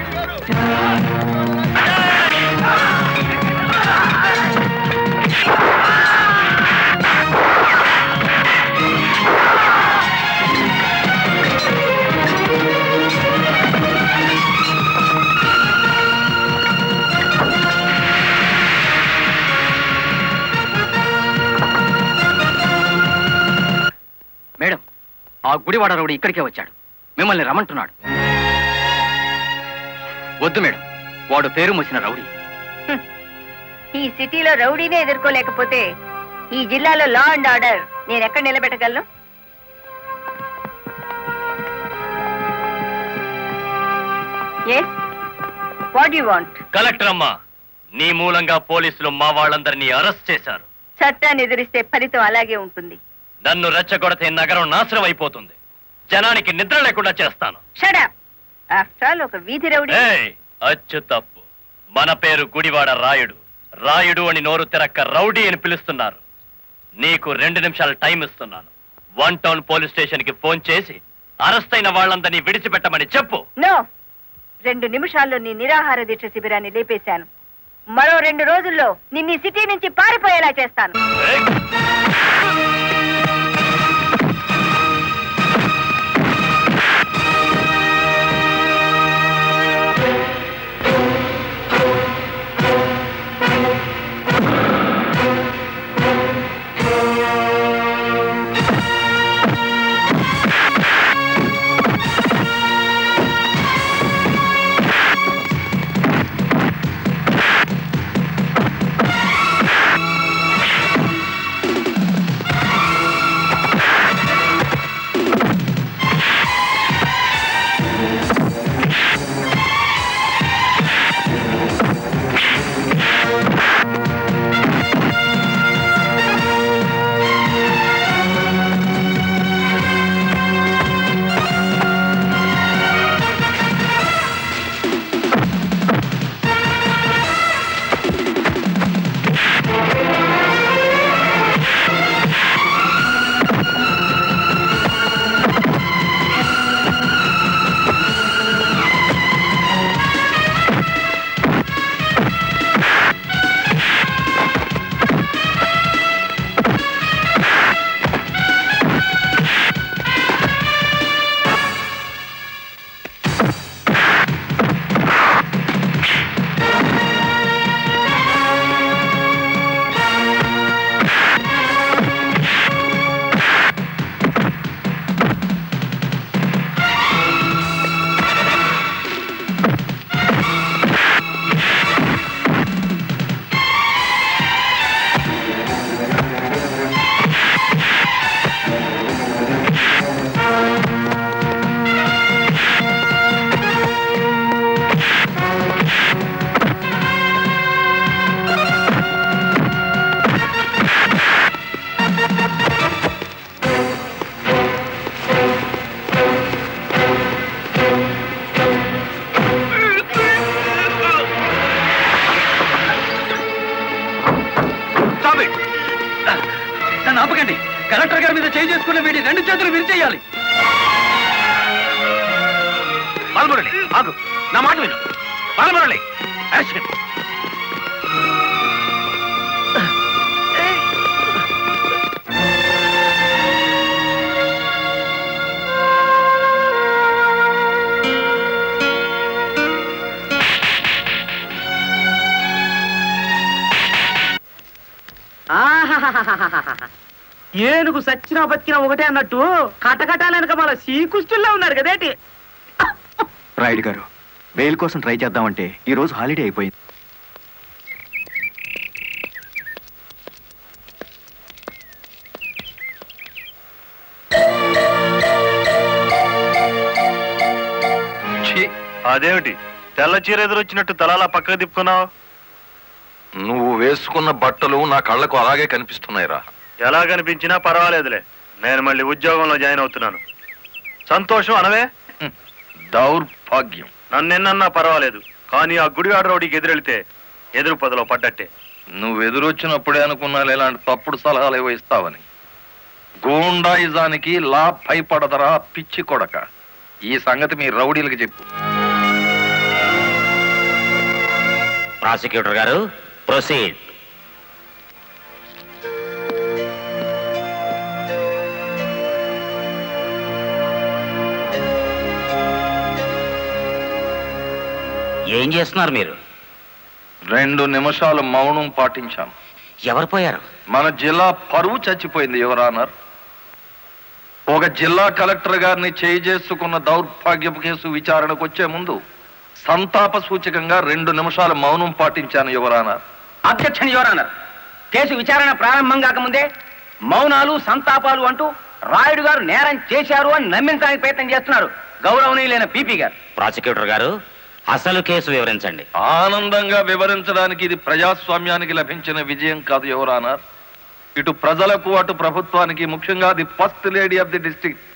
S12: మేడం, ఆ గుడివాడ రౌడీ ఇక్కడికే వచ్చాడు. మిమ్మల్ని రమ్మంటున్నాడు. వద్దు మేడం, వాడు పేరు మోసిన రౌడీ.
S9: ఈ సిటీలో రౌడీనే ఎదుర్కోలేకపోతే ఈ జిల్లాలో లా అండ్ ఆర్డర్ నేను ఎక్కడ నిలబెట్టగలను? Yes, what you want?
S6: Collector అమ్మా, నీ మూలంగా పోలీసులు మా వాళ్ళందరినీ అరెస్ట్ చేశారు.
S9: చట్టాన్ని ఎదిరిస్తే ఫలితం అలాగే ఉంటుంది.
S6: నన్ను రెచ్చగొడితే నగరం నాశనం అయిపోతుంది. జనానికి నిద్ర లేకుండా చేస్తాను.
S9: Shut up. ఆఫ్టర్ ఆల్ ఒక వీధి రౌడీ.
S6: అచ్చు తప్పు. మన పేరు గుడివాడ రాయుడు. రాయుడు అని నోరు తెరక్క రౌడీ అని పిలుస్తున్నారు. నీకు 2 నిమిషాలు టైం ఇస్తున్నాను. 1 టౌన్ పోలీస్ స్టేషన్ కి ఫోన్ చేసి అరెస్ట్ అయిన వాళ్ళందరినీ విడిచిపెట్టమని చెప్పు.
S9: నో, 2 నిమిషాల్లో నీ నిరాహార దీక్ష శిబిరాన్ని లేపేశాను. మరో 2 రోజుల్లో నిన్ను సిటీ నుంచి పారిపోయేలా చేస్తాను.
S8: ఆపకండి. కలెక్టర్ గారి మీద చేయి చేసుకున్న వీడి 2 చేతులు విరిచేయాలి.
S1: బాలమురళి ఆగు, నా మాట విను. బాలమురళి యాక్షన్.
S5: ఏనుగు సచ్చినా బతికినా ఒకటే అన్నట్టు కటకటాలనక మన శ్రీకృష్ణుల్లో ఉన్నారు కదేటి.
S16: రాయుడు గారు, బెయిల్ కోసం ట్రై చేద్దామంటే ఈ రోజు హాలిడే అయిపోయింది.
S7: అదేమిటి తెల్ల చీర ఎదురొచ్చినట్టు తలాలా పక్కకు తిప్పుకున్నావు?
S10: నువ్వు వేసుకున్న బట్టలు నా కళ్ళకు అలాగే కనిపిస్తున్నాయిరా.
S7: ఎలా కనిపించినా పర్వాలేదులే, నేను మళ్ళీ ఉద్యోగంలో జాయిన్ అవుతున్నాను. సంతోషం అనవే.
S10: దౌర్భాగ్యం.
S7: నన్నెన్నన్నా పర్వాలేదు, కానీ ఆ గుడివాడ రౌడీకి ఎదురెళ్తే ఎదురు పదలో పడ్డట్టే.
S10: నువ్వు ఎదురొచ్చినప్పుడే అనుకున్నాను ఇలాంటి తప్పుడు సలహాలు ఏవో ఇస్తావని. గూండాయిజానికి లా భయపడదరా పిచ్చి కొడక. ఈ సంగతి మీ రౌడీలకు చెప్పు.
S6: ప్రాసిక్యూటర్ గారు, ప్రొసీడ్. ఏం చేస్తున్నారు మీరు?
S10: 2 నిమిషాలు మౌనం పాటించాను.
S6: ఎవరు పోయారు?
S10: మన జిల్లా పరువు చచ్చిపోయింది యువరానర్. ఒక జిల్లా కలెక్టర్ గారిని చేయి చేసుకున్న దౌర్భాగ్యపు కేసు విచారణకు వచ్చే ముందు సంతాప సూచకంగా 2 నిమిషాలు మౌనం పాటించాను యువరానర్.
S5: Objection your honour. కేసు విచారణ ప్రారంభం కాకముందే మౌనాలు సంతాపాలు అంటూ రాయుడు గారు నేరం చేశారు అని నమ్మించడానికి ప్రయత్నం చేస్తున్నారు గౌరవనీయులైన పీపీ గారు.
S6: ప్రాసిక్యూటర్ గారు, అసలు కేసు వివరించండి.
S10: ఆనందంగా వివరించడానికి ఇది ప్రజాస్వామ్యానికి లభించిన విజయం కాదు యువరానర్. ఇటు ప్రజలకు అటు ప్రభుత్వానికి, ముఖ్యంగా the first lady of the district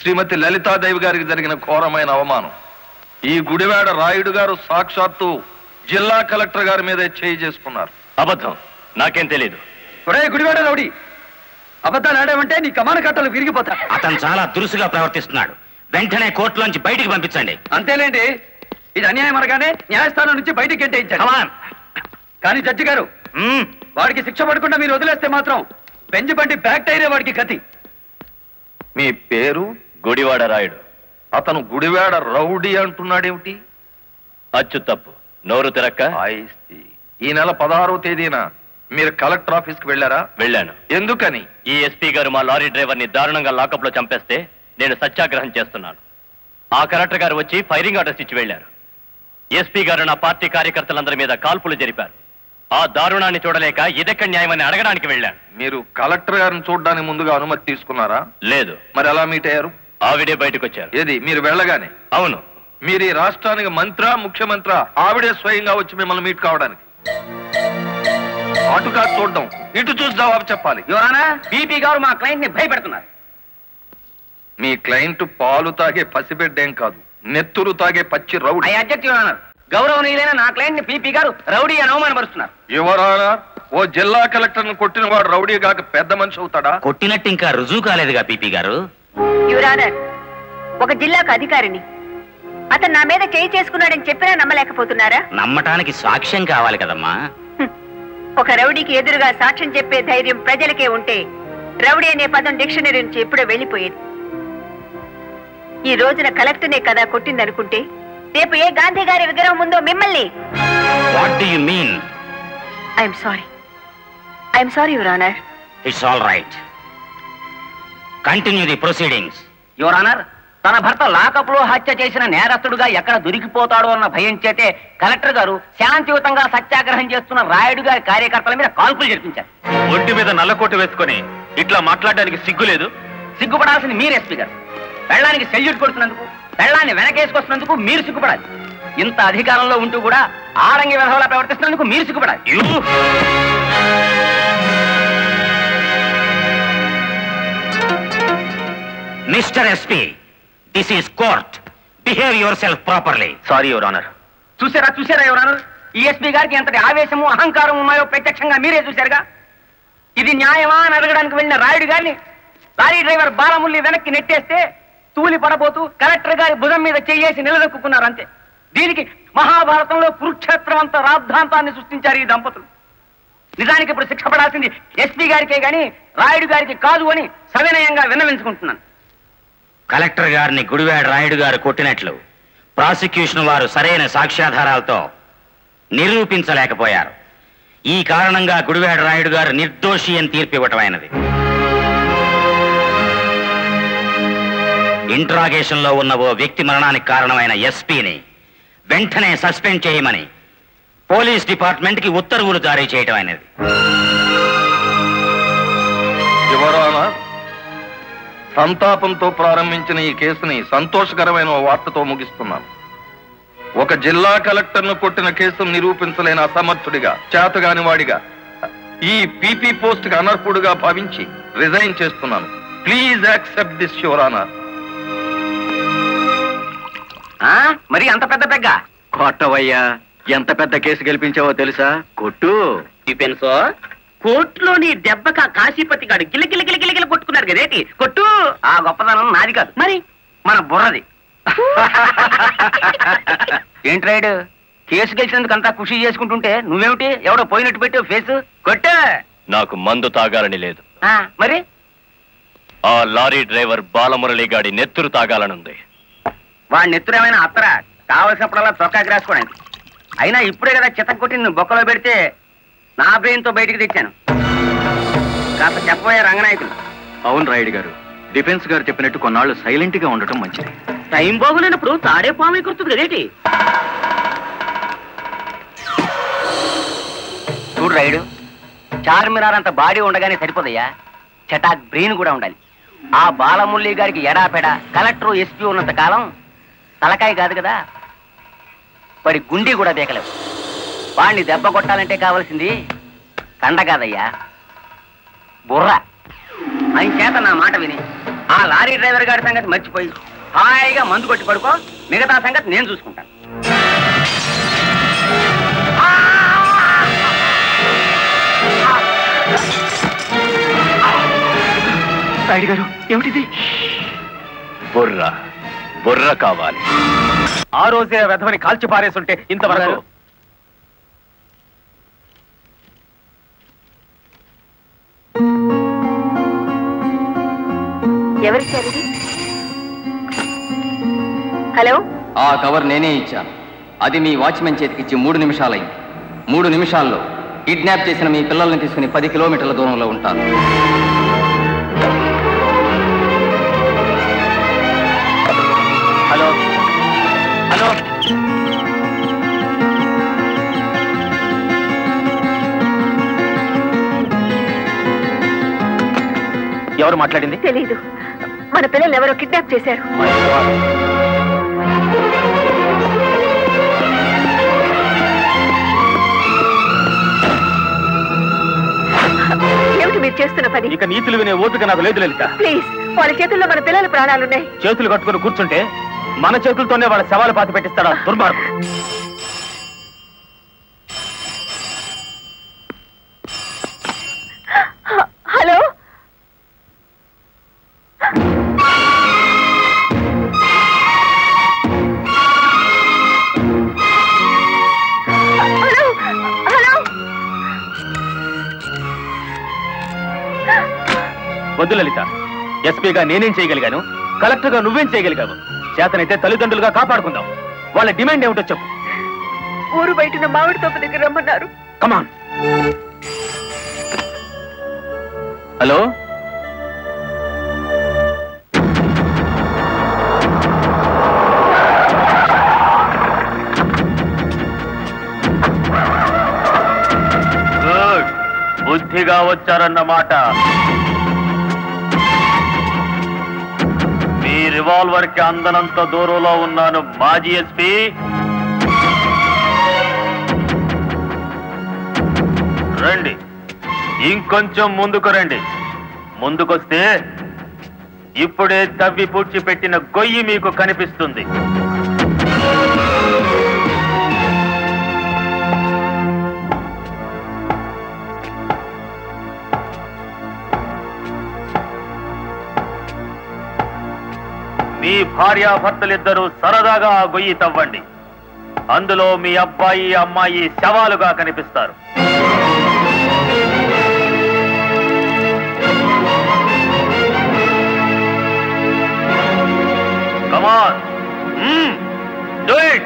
S10: Srimathi Lalithadevi గారికి జరిగిన ఘోరమైన అవమానం. ఈ గుడివాడ రాయుడు గారు సాక్షాత్తు జిల్లా కలెక్టర్ గారి మీదే చేయి చేసుకున్నారు.
S6: అబద్ధం, నాకేం తెలీదు.
S8: గుడివాడ రౌడీ, అబద్ధాలు ఆడామంటే నీ కమాన కట్టలు విరిగిపోతా.
S17: అతను చాలా దురుసుగా ప్రవర్తిస్తున్నాడు. వెంటనే కోర్టులోంచి బయటికి పంపించండి.
S8: అంతేలేండి, ఇది అన్యాయం అనగానే న్యాయస్థానం నుంచి బయటికి గెంటేయించారు. కానీ జడ్జి గారు, వాడికి శిక్ష పడకుండా మీరు వదిలేస్తే మాత్రం బెంచ్ బండి బ్యాక్ టైరే వాడికి గతి.
S10: మీ పేరు?
S6: గుడివాడ రాయుడు.
S10: అతను గుడివాడ రౌడీ అంటున్నాడేమిటి?
S6: అచ్చు తప్పు. నోరు తిరక్క.
S10: ఈ నెల 16వ తేదీన మీరు కలెక్టర్ ఆఫీస్ కి వెళ్ళారా?
S6: వెళ్ళాను.
S10: ఎందుకని?
S6: ఈ ఎస్పీ గారు మా లారీ డ్రైవర్ ని దారుణంగా లాకప్ లో చంపేస్తే నేను సత్యాగ్రహం చేస్తున్నాను. ఆ కలెక్టర్ గారు వచ్చి ఫైరింగ్ ఆర్డర్స్ ఇచ్చి వెళ్లారు. ఎస్పీ గారు నా పార్టీ కార్యకర్తలందరి మీద కాల్పులు జరిపారు. ఆ దారుణాన్ని చూడలేక ఇదెక్కడ న్యాయమని అడగడానికి వెళ్ళాను.
S10: మీరు కలెక్టర్ గారిని చూడడానికి ముందుగా అనుమతి తీసుకున్నారా?
S6: లేదు.
S10: మరి ఎలా మీట్ అయ్యారు?
S6: ఆవిడే బయటకు వచ్చారు.
S10: ఏది, మీరు వెళ్ళగానే?
S6: అవును.
S10: మీరు ఈ రాష్ట్రానికి మంత్రా, ముఖ్యమంత్రి? ఆవిడే స్వయంగా వచ్చి మిమ్మల్ని మీట్ కావడానికి? అటు కాదు చూడడం, ఇటు చూసి జవాబు చెప్పాలి.
S5: యువరానా, బీపీ గారు మా క్లయింట్ ని భయపెడుతున్నారు.
S10: మీ క్లయింట్ పాలు తాగే పసిబిడ్డేం కాదు, నెత్తురు తాగే పచ్చి రౌడీ.
S5: గౌరవనీయులైన నా క్లయింట్ ని పీపీ గారు రౌడీ అని అవమానపరుస్తున్నారు.
S10: యువరానా, ఓ జిల్లా కలెక్టర్ ను కొట్టిన వాడు రౌడీ కాక పెద్ద మనిషి అవుతాడా?
S17: కొట్టినట్టు ఇంకా రుజువు కాలేదుగా పీపీ గారు.
S9: యువరానర్, ఒక జిల్లాకు అధికారిని అతను నా మీద చేయి చేసుకున్నాడని చెప్పినా నమ్మలేకపోతున్నారా?
S17: నమ్మటానికి సాక్ష్యం కావాలి కదమ్మా.
S9: ఒక రౌడీకి ఎదురుగా సాక్ష్యం చెప్పే ధైర్యం ప్రజలకే ఉంటే రౌడీ అనే పదం డిక్షనరీ నుంచి ఎప్పుడో వెళ్ళిపోయేది. ఈ రోజున కలెక్టర్నే కదా కొట్టిందనుకుంటే రేపు ఏ గాంధీ గారి విగ్రహం ఉందో మిమ్మల్ని.
S17: What do you mean?
S9: I'm sorry your honour.
S17: It's all right. Continue the proceedings.
S5: Your honour, తన భర్త లాకప్ లో హత్య చేసిన నేరస్తుడుగా ఎక్కడ దొరికిపోతాడో అన్న భయం చేతే కలెక్టర్ గారు శాంతియుతంగా సత్యాగ్రహం చేస్తున్న రాయుడు గారి కార్యకర్తల మీద కాల్పులు జరిపించారు.
S11: ఒంటి మీద నల్లకోట వేసుకొని ఇట్లా మాట్లాడడానికి సిగ్గులేదు?
S5: సిగ్గుపడాల్సింది మీరు ఎస్పీ గారు. పెళ్ళానికి సెల్యూట్ కొడుతున్నందుకు, పెళ్ళాన్ని వెనకేసుకొస్తున్నందుకు మీరు సిగ్గుపడాలి. ఇంత అధికారంలో ఉంటూ కూడా ఆరంగి విధవలా ప్రవర్తిస్తున్నందుకు మీరు సిగ్గుపడాలి.
S17: Mister SP, this is court. Behave yourself properly.
S11: Sorry your honour.
S5: చూసారా యువర్ ఆనర్, ఈ ఎస్పీ గారికి ఎంతటి ఆవేశము అహంకారం ఉన్నాయో ప్రత్యక్షంగా మీరే చూశారుగా. ఇది న్యాయమా అని అడగడానికి వెళ్ళిన రాయుడు గారిని లారీ డ్రైవర్ బాలముల్లి వెనక్కి నెట్టేస్తే తూలి పడబోతూ కలెక్టర్ గారి భుజం మీద చేయేసి నిలదొక్కున్నారు అంతే. దీనికి మహాభారతంలో కురుక్షేత్రం అంత రాద్ధాంతాన్ని సృష్టించారు ఈ దంపతులు. నిజానికి ఇప్పుడు శిక్ష పడాల్సింది ఎస్పీ గారికే గాని రాయుడు గారికి కాదు అని సవినయంగా విన్నవించుకుంటున్నాను.
S17: కలెక్టర్ గారిని గుడివాడ రాయుడు గారు కొట్టినట్లు ప్రాసిక్యూషన్ వారు సరైన సాక్ష్యాధారాలతో నిరూపించలేకపోయారు. ఈ కారణంగా గుడివాడ రాయుడు గారు నిర్దోషి అని తీర్పు ఇవ్వటమైనది. ఇంట్రాగేషన్ లో ఉన్న ఓ వ్యక్తి మరణానికి కారణమైన ఎస్పీని వెంటనే సస్పెండ్ చేయమని పోలీస్ డిపార్ట్మెంట్ కి ఉత్తర్వులు జారీ చేయటం అయినది.
S10: సంతాపంతో ప్రారంభించిన ఈ కేసుని సంతోషకరమైన వార్తతో ముగిస్తున్నాను. ఒక జిల్లా కలెక్టర్ను కొట్టిన కేసును నిరూపించలేని అసమర్థుడిగా, చేతగాని వాడిగా, ఈ పీపీ పోస్ట్ కి అనర్హుడుగా భావించి రిజైన్ చేస్తున్నాను. Please accept this your honour.
S5: మరి అంత పెద్ద పెగ్గ
S16: కొట్టవయ్యా. ఎంత పెద్ద కేసు గెలిపించావో తెలుసా? కొట్టు.
S5: పెన్సో కోర్టులోని దెబ్బక కాశీపతి గాడు గిలగిల కొట్టుకున్నారు కదేటి. కొట్టు. ఆ గొప్పదనం నాది కాదు, మరి మన బుర్రది. ఏంటి రైడ్, కేసు గెలిచినందుకు అంతా ఖుషి చేసుకుంటుంటే నువ్వేమిటి ఎవడో పోయినట్టు పెట్టావు ఫేసు? కొట్టు.
S6: నాకు మందు తాగాలని లేదు.
S5: మరి
S6: ఆ లారీ డ్రైవర్ బాలమురళి గాడి నెత్తురు తాగాలనుంది.
S5: వాడి నెత్తురు ఏమైనా అత్తరా? కావలసినప్పుడల్లా చొక్కాకి రాసుకోవడానికి. అయినా ఇప్పుడే కదా చిత్తం కొట్టి నువ్వు బొక్కలో పెడితే నా బ్రెయిన్ తో బయటికి తెచ్చాను. కాస్త చెప్పబోయే రంగనాయకులు.
S16: అవును రాయుడు గారు, డిఫెన్స్ గారు చెప్పినట్టు కొన్నాళ్ళు సైలెంట్ గా ఉండటం మంచిది.
S5: టైం బాగులేనప్పుడు తాడే పాము ఎగురుతుంది కదేటి. చూడు రైడు, చార్మినార్ అంత బాడీ ఉండగానే సరిపోదయ్యా, చటాక్ బ్రెయిన్ కూడా ఉండాలి. ఆ బాలమురళి గారికి ఎడాపెడా కలెక్టర్ ఎస్పీ ఉన్నంత కాలం తలకాయ కాదు కదా, వాడి గుండె కూడా బేకలేవు. వాడిని దెబ్బ కొట్టాలంటే కావాల్సింది కండ కాదయ్యా, బుర్ర. ఆయన చేత నా మాట విని ఆ లారీ డ్రైవర్ గారి సంగతి మర్చిపోయి హాయిగా మందు కొట్టి పడుకో. మిగతా సంగతి నేను చూసుకుంటాను.
S16: రాయుడు గారు ఏమిటిది?
S6: బుర్ర బుర్ర కావాలి.
S11: ఆ రోజే వెధవని కాల్చి పారేసుంటే ఇంతవరకు.
S9: ఎవరిచ్చారు? హలో,
S18: ఆ కవర్ నేనే ఇచ్చాను. అది మీ వాచ్మెన్ చేతికిచ్చి 3 నిమిషాలైంది. 3 నిమిషాల్లో కిడ్నాప్ చేసిన మీ పిల్లల్ని తీసుకుని 10 కిలోమీటర్ల దూరంలో ఉంటాను.
S11: హలో హలో, ఎవరు మాట్లాడింది?
S9: తెలీదు. మన పిల్లలు ఎవరో కిడ్నాప్ చేశారు. ఏమిటి మీరు చేస్తున్న పని?
S11: ఇక నీతులు వినే ఓపిక నాకు లేదు లలిత.
S9: ప్లీజ్, వాళ్ళ చేతుల్లో మన పిల్లల ప్రాణాలున్నాయి.
S11: చేతులు కట్టుకుని కూర్చుంటే మన చేతులతోనే వాళ్ళ శవాలు పాతి పెట్టిస్తాడా దుర్మార్గుడు.
S9: హలో,
S11: వద్దు లలిత, ఎస్పీగా నేనేం చేయగలిగాను, కలెక్టర్గా నువ్వేం చేయగలిగావు? చేతనైతే తల్లిదండ్రులుగా కాపాడుకుందాం. వాళ్ళ డిమాండ్ ఏమిటో చెప్పు.
S9: ఊరు బయట మామిడి తోపు దగ్గర రమ్మన్నారు.
S11: కమాన్.
S18: హలో,
S6: గుడ్, బుద్ధిగా వచ్చారన్నమాట. మీ రివాల్వర్ కి అందనంత దూరంలో ఉన్నాను మాజీ ఎస్పీ. రండి, ఇంకొంచెం ముందుకు రండి. ముందుకొస్తే ఇప్పుడే తవ్వి పూడ్చిపెట్టిన గొయ్యి మీకు కనిపిస్తుంది. మీ భార్యాభర్తలిద్దరూ సరదాగా ఆ గొయ్యి తవ్వండి. అందులో మీ అబ్బాయి అమ్మాయి శవాలుగా కనిపిస్తారు. Come on. Do it.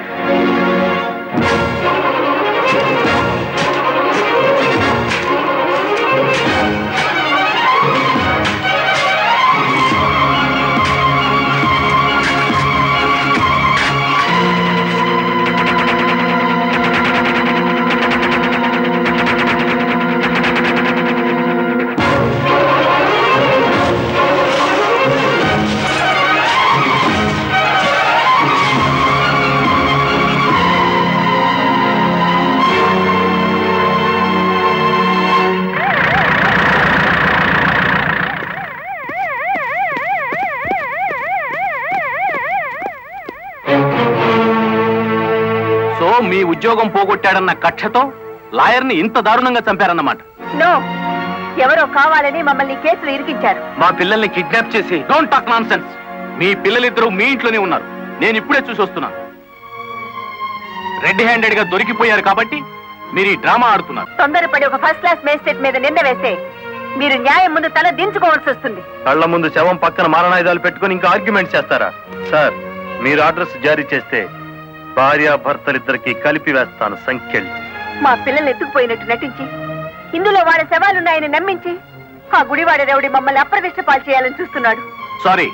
S11: మీ ఉద్యోగం పోగొట్టాడన్న కక్షతో లాయర్ని ఇంత దారుణంగా చంపారన్నమాట.
S9: నో, ఎవరో కావాలని మమ్మల్ని కేసులు ఇరికించారు.
S11: మా పిల్లల్ని కిడ్నాప్ చేసి. Don't talk nonsense. మీ పిల్లలిద్దరూ మీ ఇంట్లోనే ఉన్నారు. నేను ఇప్పుడే చూసి వస్తున్నాను. రెడ్ హ్యాండెడ్ గా దొరికిపోయారు కాబట్టి మీరు ఈ డ్రామా ఆడుతున్నారు.
S9: తొందరపడి ఒక ఫస్ట్ క్లాస్ మేజిస్ట్రేట్ మీద నింద వేస్తే మీరు న్యాయం ముందు తల దించుకోవాల్సి వస్తుంది.
S6: కళ్ళ ముందు శవం పక్కన మారణాయుధాలు పెట్టుకుని ఇంకా ఆర్గ్యుమెంట్ చేస్తారా? సార్, మీరు అడ్రస్ జారీ చేస్తే భార్యాభర్తలిద్దరికి కలిపి వేస్తాను సంఖ్యలు.
S9: మా పిల్లలు ఎత్తుకుపోయినట్టు నటించి ఇందులో వాడి శవాలున్నాయని నమ్మించి ఆ గుడివాడ రౌడీ మమ్మల్ని అప్రదిష్ట పాలు చేయాలని చూస్తున్నాడు.
S11: సారీ,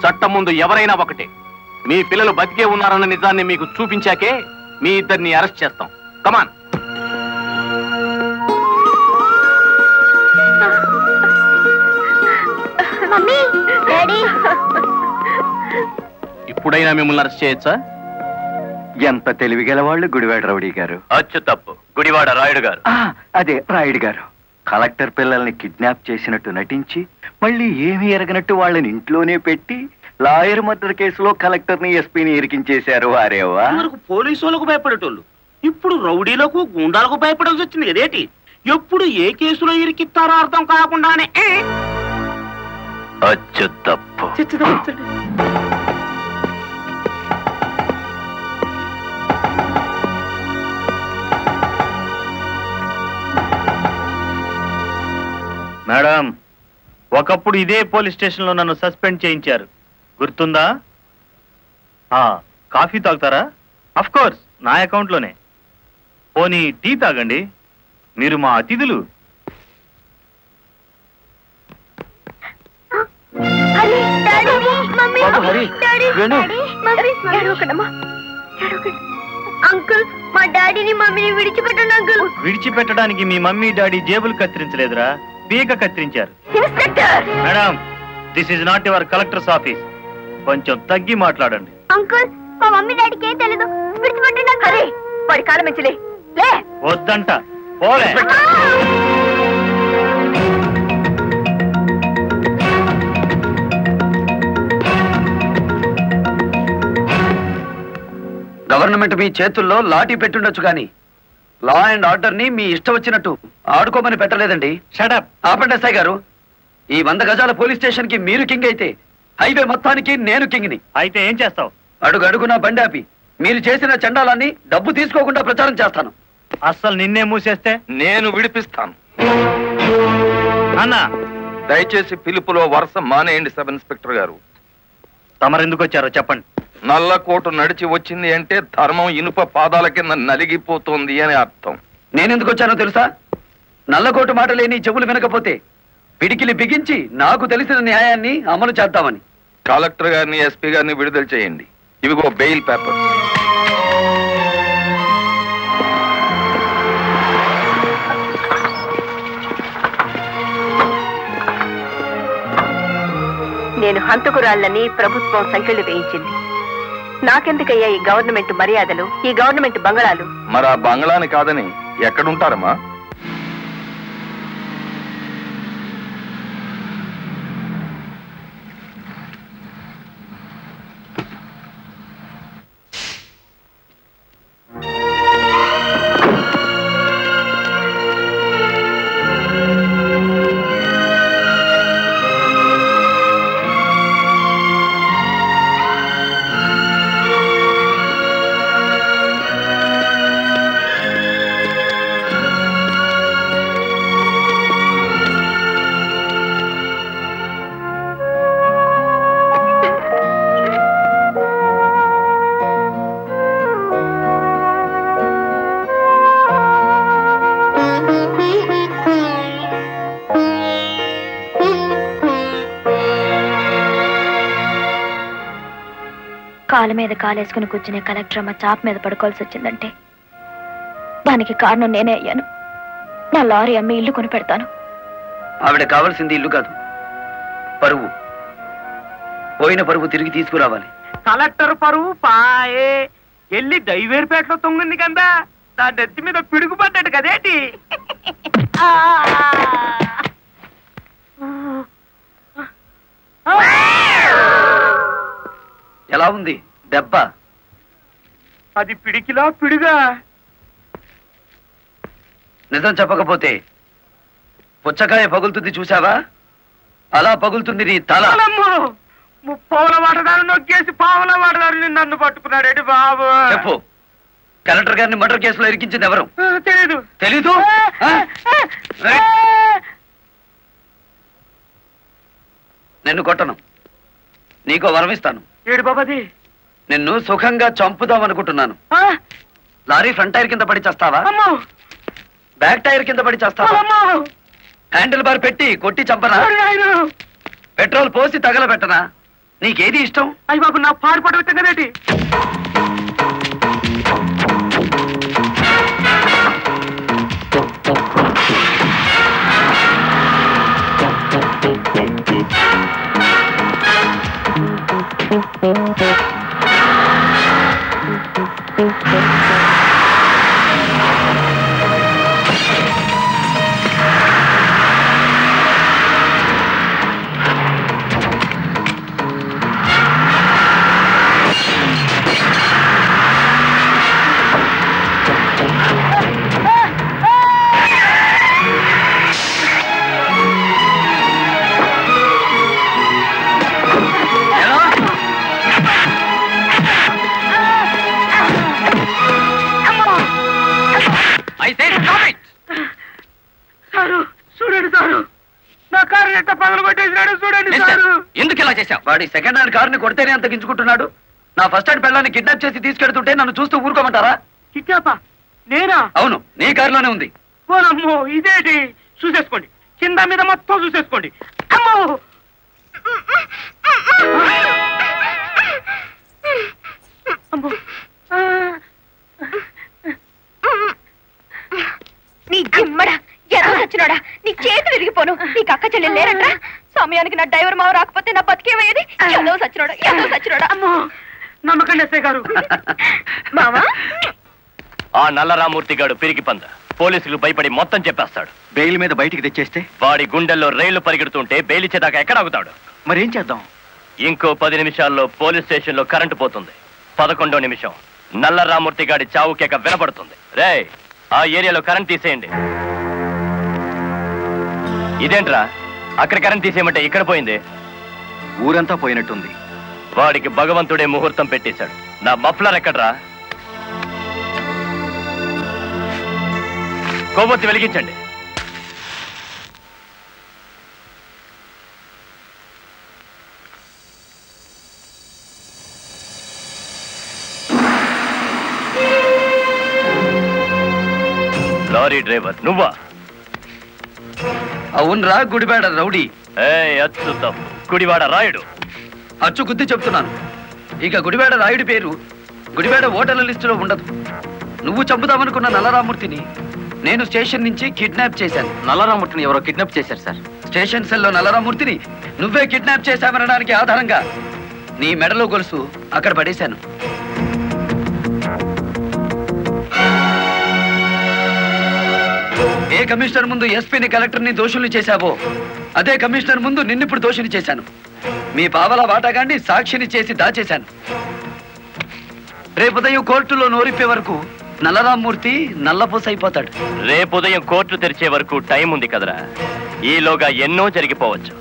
S11: చట్టం ముందు ఎవరైనా ఒకటే. మీ పిల్లలు బతికే ఉన్నారన్న నిజాన్ని మీకు చూపించాకే మీ ఇద్దరిని అరెస్ట్ చేస్తాం. కమాన్.
S15: మమ్మీ, డాడీ,
S11: ఇప్పుడైనా మిమ్మల్ని అరెస్ట్ చేయొచ్చా?
S16: ఎంత తెలివిగల వాళ్ళు గుడివాడ రౌడీ గారు.
S6: అచ్చు తప్పు, గుడివాడ రాయుడు గారు.
S16: అదే రాయుడు గారు. కలెక్టర్ పిల్లల్ని కిడ్నాప్ చేసినట్టు నటించి మళ్ళీ ఏమీ ఎరగనట్టు వాళ్ళని ఇంట్లోనే పెట్టి లాయర్ మర్డర్ కేసులో కలెక్టర్ ని ఎస్పీని ఇరికించేశారు. వారేవా
S2: పోలీసు వాళ్ళకు భయపడేటోళ్ళు ఇప్పుడు రౌడీలకు గుండాలకు భయపడాల్సి వచ్చింది కదేటి. ఎప్పుడు ఏ కేసులో ఇరికిస్తారో అర్థం కాకుండానే
S10: అచ్చు తప్పు.
S7: మేడం, ఒకప్పుడు ఇదే పోలీస్ స్టేషన్ లో నన్ను సస్పెండ్ చేయించారు, గుర్తుందా? కాఫీ తాగుతారా? అఫ్ కోర్స్, నా అకౌంట్ లోనే. పోనీ టీ తాగండి, మీరు మా అతిథులు.
S15: అంకుల్, మా డాడీని మమ్మీని విడిచిపెట్టండి అంకుల్.
S7: విడిచిపెట్టడానికి మీ మమ్మీ డాడీ జేబులు కత్తిరించలేదురా, పీక కత్తిరించారు. Madam, this is not your collector's office, కొంచెం తగ్గి మాట్లాడండి.
S15: అంకుల్, మా మమ్మీ డాడీకి ఏం తెలీదు, విడిచిపెట్టండి అంకుల్.
S9: వాడి కాలం మంచిలే.
S7: వద్దంట, పోలే.
S8: గవర్నమెంట్ మీ చేతుల్లో లాఠీ పెట్టుండొచ్చు కానీ లా అండ్ ఆర్డర్ ని మీ ఇష్టం వచ్చినట్టు ఆడుకోమని పెట్టలేదండి.
S7: షటప్.
S8: ఆపండి ఎస్ఐ గారు. ఈ 100 గజాల పోలీస్ స్టేషన్ కి మీరు కింగ్ అయితే హైవే మొత్తానికి నేను కింగ్ని.
S7: అయితే ఏం చేస్తావు?
S8: అడుగు అడుగునా బండి ఆపి మీరు చేసిన చండాలాన్ని డబ్బు తీసుకోకుండా ప్రచారం చేస్తాను.
S7: అస్సలు నిన్నే మూసేస్తే
S10: నేను విడిపిస్తాను.
S7: అన్న,
S10: దయచేసి పిలుపులో వరుస మానేయండి సబ్ ఇన్స్పెక్టర్ గారు.
S7: తమరెందుకు వచ్చారో చెప్పండి.
S10: నల్లకోటు నడిచి వచ్చింది అంటే ధర్మం ఇనుప పాదాల కింద నలిగిపోతుంది అని అర్థం.
S8: నేనెందుకు వచ్చానో తెలుసా? నల్లకోటు మాట లేని చెవులు వినకపోతే పిడికిలి బిగించి నాకు తెలిసిన న్యాయాన్ని అమలు చేద్దామని.
S10: కలెక్టర్ గారిని, ఎస్పీ గారిని విడుదల చేయండి. ఇవిగో బెయిల్ పేపర్.
S9: నేను హంతకురాళ్ళని ప్రభుత్వం సంఖ్యలు వేయించింది. నాకెందుకయ్యా ఈ గవర్నమెంట్ మర్యాదలు, ఈ గవర్నమెంట్ బంగళాలు?
S10: మరి ఆ బంగ్లాని కాదని ఎక్కడుంటారమ్మా?
S13: కాళ్ళ మీద కాలేసుకుని కూర్చునే కలెక్టర్ అమ్మ చాప్ మీద పడుకోవాల్సి వచ్చిందంటే దానికి కారణం నేనే అయ్యాను. నా లారీ అమ్మి ఇల్లు కొని పెడతాను.
S8: ఆవిడ కావాల్సింది ఇల్లు కాదు, పరువు. పోయిన పరువు తిరిగి తీసుకురావాలి.
S2: కలెక్టర్ పరువు పాయే వెళ్ళి దైవేరుపేటలో తొంగింది కదా, దాని నెత్తి మీద పిడుగు పడ్డాడు కదేటి.
S8: ఎలా ఉంది దెబ్బ?
S2: అది పిడికిలా పిడుగా?
S8: నిజం చెప్పకపోతే పుచ్చకాయ పగులుతుంది చూసావా, అలా పగులుతుంది నీ తల.
S2: ముప్పావుల వాటదారు నొక్కేసి పావుల వాటదారు నన్ను పట్టుకున్నాడేటి బాబు.
S8: చెప్పు, కలెక్టర్ గారిని మర్డర్ కేసులో ఇరికించింది ఎవరు?
S2: తెలీదు.
S8: తెలీదు? నిన్ను కొట్టను, నీకో వరం ఇస్తాను.
S2: ఏడు బాబాది?
S8: నిన్ను సుఖంగా చంపుదాం అనుకుంటున్నాను. లారీ ఫ్రంట్ టైర్ కింద పడి చేస్తావా, బ్యాక్ టైర్ కింద పడి చేస్తావా, హ్యాండిల్ బార్ పెట్టి కొట్టి చంపనా, పెట్రోల్ పోసి తగలబెట్టనా? నీకేది ఇష్టం?
S2: అయ్యి బాబు, నా పాడు పడ పెట్టం కదేటి.
S8: వాడి సెకండ్ హ్యాండ్ కారుని కొడితేనే అంత గించుకుంటున్నాడు. నా ఫస్ట్ హ్యాండ్ పెళ్ళాన్ని కిడ్నాప్ చేసి తీసుకెడుతుంటే నన్ను చూస్తూ ఊరుకోమంటారా?
S5: కిడ్నాపా? నేనా?
S8: అవును, నీ కారులోనే ఉంది.
S5: ఓనమ్మో, ఇదేంటి? చూసేసుకోండి, కింద మీద మొత్తం చూసేసుకోండి. అమ్మో! అమ్మో!
S13: నీ గిమ్మడా ఎలా వచ్చినాడా? నీ చేతులు విరిగిపోను. నీకు అక్క చెల్లెలు లేరట్రా? సమయానికి నా డ్రైవర్ మావ రాకపోతే నా బతికేమయ్యేది. ఏదో సచ్చినోడా.
S5: అమ్మో, నమ్మకండి ఎస్ఐ గారు.
S13: మావా,
S6: ఆ నల్లరామూర్తి గాడు పిరికి పంద పోలీసులు భయపడి మొత్తం చెప్పేస్తాడు.
S16: బెయిల్ మీద బయటికి తెచ్చేస్తే
S6: వాడి గుండెల్లో రైళ్లు పరిగెడుతుంటే బెయిల్ ఇచ్చేదాకా ఎక్కడ ఆగుతాడు?
S16: మరేం చేద్దాం?
S6: ఇంకో 10 నిమిషాల్లో పోలీస్ స్టేషన్ లో కరెంటు పోతుంది. 11వ నిమిషం నల్లరామూర్తి గాడి చావు కేక వినపడుతుంది. రే, ఆ ఏరియాలో కరెంట్ తీసేయండి. ఇదేంట్రా, అక్కడ కరెంట్ తీసేయమంటే ఇక్కడ పోయింది?
S16: ఊరంతా పోయినట్టుంది.
S6: వాడికి భగవంతుడే ముహూర్తం పెట్టేశాడు. నా మఫ్లర్ ఎక్కడ్రా? కొవ్వొత్తి వెలిగించండి. లారీ డ్రైవర్ నువ్వా?
S8: అవునరా, గుడివాడ రౌడీ.
S6: అచ్చు తప్పు, గుడివాడ రాయుడు.
S8: అచ్చు గుద్ది చెప్తున్నాను. ఇక గుడివాడ రాయుడి పేరు గుడివాడ ఓటర్ల లిస్టులో ఉండదు. నువ్వు చంపుదామనుకున్న నల్లరామూర్తిని నేను స్టేషన్ నుంచి కిడ్నాప్ చేశాను.
S18: నల్లరామూర్తిని ఎవరో కిడ్నాప్ చేశారు సార్.
S8: స్టేషన్ సెల్లో నల్లరామూర్తిని నువ్వే కిడ్నాప్ చేశామనడానికి ఆధారంగా నీ మెడలో గొలుసు అక్కడ పడేశాను. ఏ కమిషనర్ ముందు ఎస్పీని కలెక్టర్ని దోషుల్ని చేశావో అదే కమిషనర్ ముందు నిన్నిప్పుడు దోషిని చేశాను. మీ పావలా వాటాగాన్ని సాక్షిని చేసి దాచేశాను. రేపు ఉదయం కోర్టులో నోరిప్పే వరకు నల్లరామూర్తి నల్లపూస అయిపోతాడు.
S6: రేపు ఉదయం కోర్టు తెరిచే వరకు టైం ఉంది కదరా, ఈలోగా ఎన్నో జరిగిపోవచ్చు.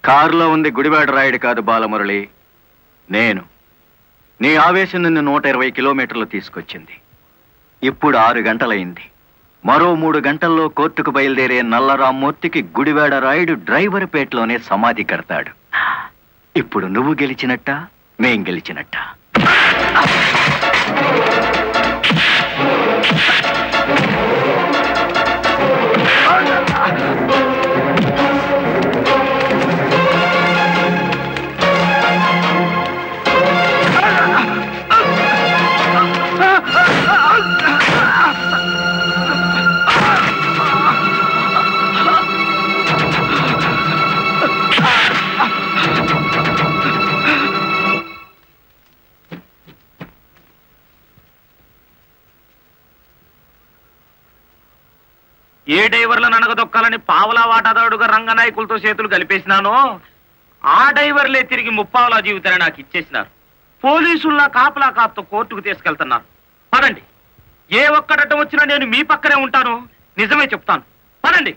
S16: కారులో ఉంది గుడివాడ రాయుడు కాదు బాలమురళి, నేను. నీ ఆవేశం నిన్ను 120 కిలోమీటర్లు తీసుకొచ్చింది. ఇప్పుడు 6 గంటలైంది. మరో 3 గంటల్లో కోర్టుకు బయలుదేరే నల్లరామూర్తికి గుడివాడ రాయుడు డ్రైవర్ పేటలోనే సమాధి కడతాడు. ఇప్పుడు నువ్వు గెలిచినట్ట, మేం గెలిచినట్ట.
S2: ఏ డ్రైవర్లను అనగదొక్కాలని పావలా వాటాదారుడుగా రంగనాయకులతో చేతులు కలిపేసినానో ఆ డ్రైవర్లే తిరిగి ముప్పావలా జీవితాన్ని నాకు ఇచ్చేసినారు. పోలీసుల్లా కాపలా కాపుతో కోర్టుకు తీసుకెళ్తున్నారు. పదండి, ఏ ఒక్కడటం వచ్చినా నేను మీ పక్కనే ఉంటాను. నిజమే చెప్తాను, పదండి.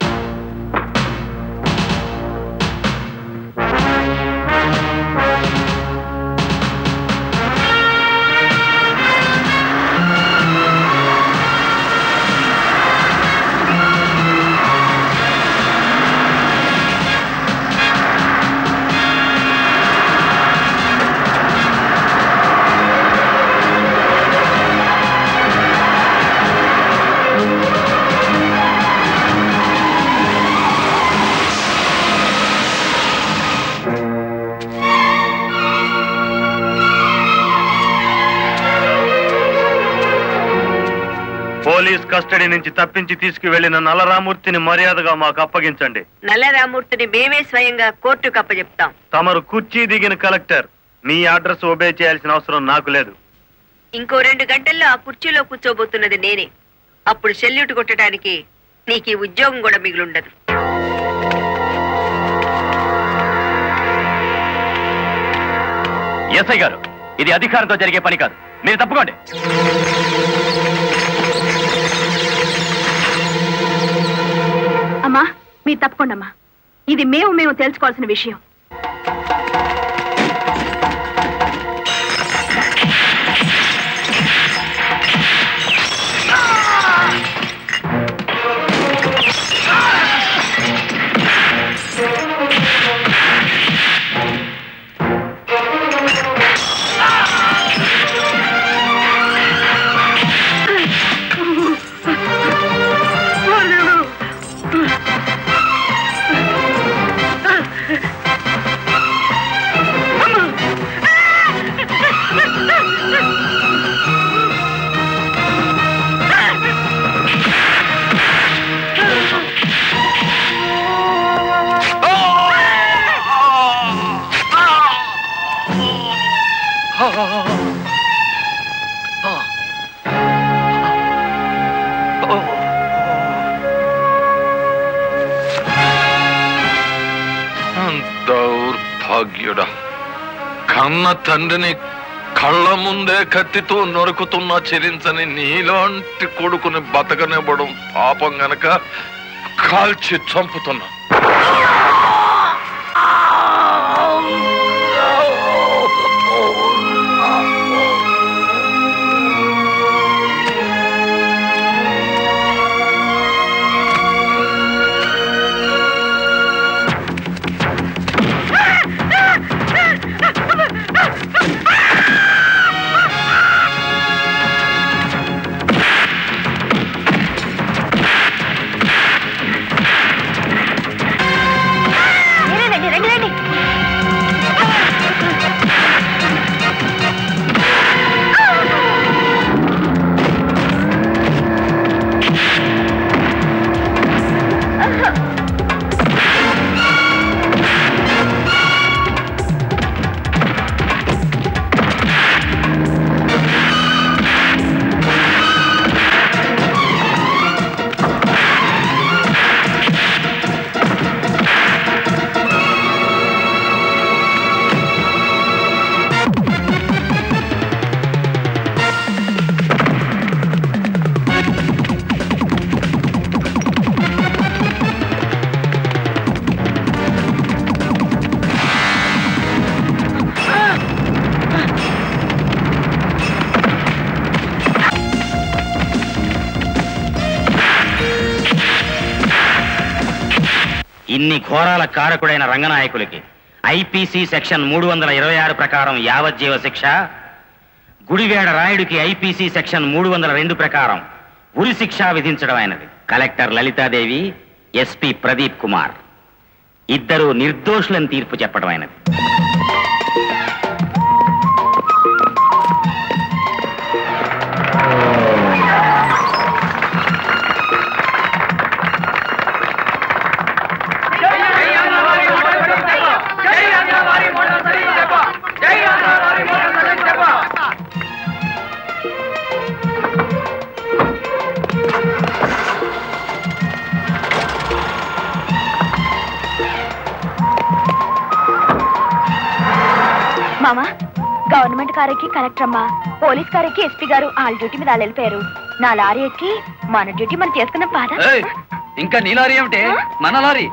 S7: కస్టడీ నుంచి తప్పించి తీసుకువెళ్లిన నల్లరామూర్తిని మర్యాదగా మాకు అప్పగించండి.
S9: నల్లరామూర్తిని మేమే స్వయంగా కోర్టుకు అప్పచెప్తాం.
S7: తమరు కుర్చీ దిగిన కలెక్టర్, మీ అడ్రస్ ఒబే చేయాల్సిన అవసరం నాకు లేదు.
S9: ఇంకో 2 గంటల్లో ఆ కుర్చీలో కూర్చోబోతున్నది నేనే. అప్పుడు సెల్యూట్ కొట్టడానికి నీకు ఈ ఉద్యోగం కూడా మిగిలుండదు.
S6: ఎస్ఐ గారు, ఇది అధికారంతో జరిగే పని కాదు, మీరు తప్పుకోండి.
S13: అమ్మా మీరు తప్పకుండా అమ్మా, ఇది మేము తెలుసుకోవాల్సిన విషయం.
S10: దౌర్భాగ్యుడా, కన్న తండ్రిని కళ్ళ ముందే కత్తితో నరుకుతున్నా చెలించని నీలాంటి కొడుకుని బతకనివ్వడం పాపం గనక కాల్చి చంపుతున్నా.
S17: ఇన్ని ఘోరాల కారకుడైన రంగనాయకులకి ఐపీసీ సెక్షన్ 326 ప్రకారం యావజ్జీవ శిక్ష, గుడివేడ రాయుడికి ఐపీసీ సెక్షన్ 302 ప్రకారం ఉరి శిక్ష విధించడం అయినది. కలెక్టర్ లలితాదేవి, ఎస్పీ ప్రదీప్ కుమార్ ఇద్దరు నిర్దోషులను తీర్పు చెప్పడం అయినది.
S13: మామా, గవర్నమెంట్ కారెక్కి కలెక్టర్ అమ్మా, పోలీస్ కారెక్కి ఎస్పీ గారు వాళ్ళ డ్యూటీ మీద వాళ్ళు వెళ్ళిపోయారు. నా లారీ ఎక్కి మన డ్యూటీ మనం చేసుకున్నాం పాదా.
S8: ఇంకా నీ లారీ ఏమిటి? మన లారీ.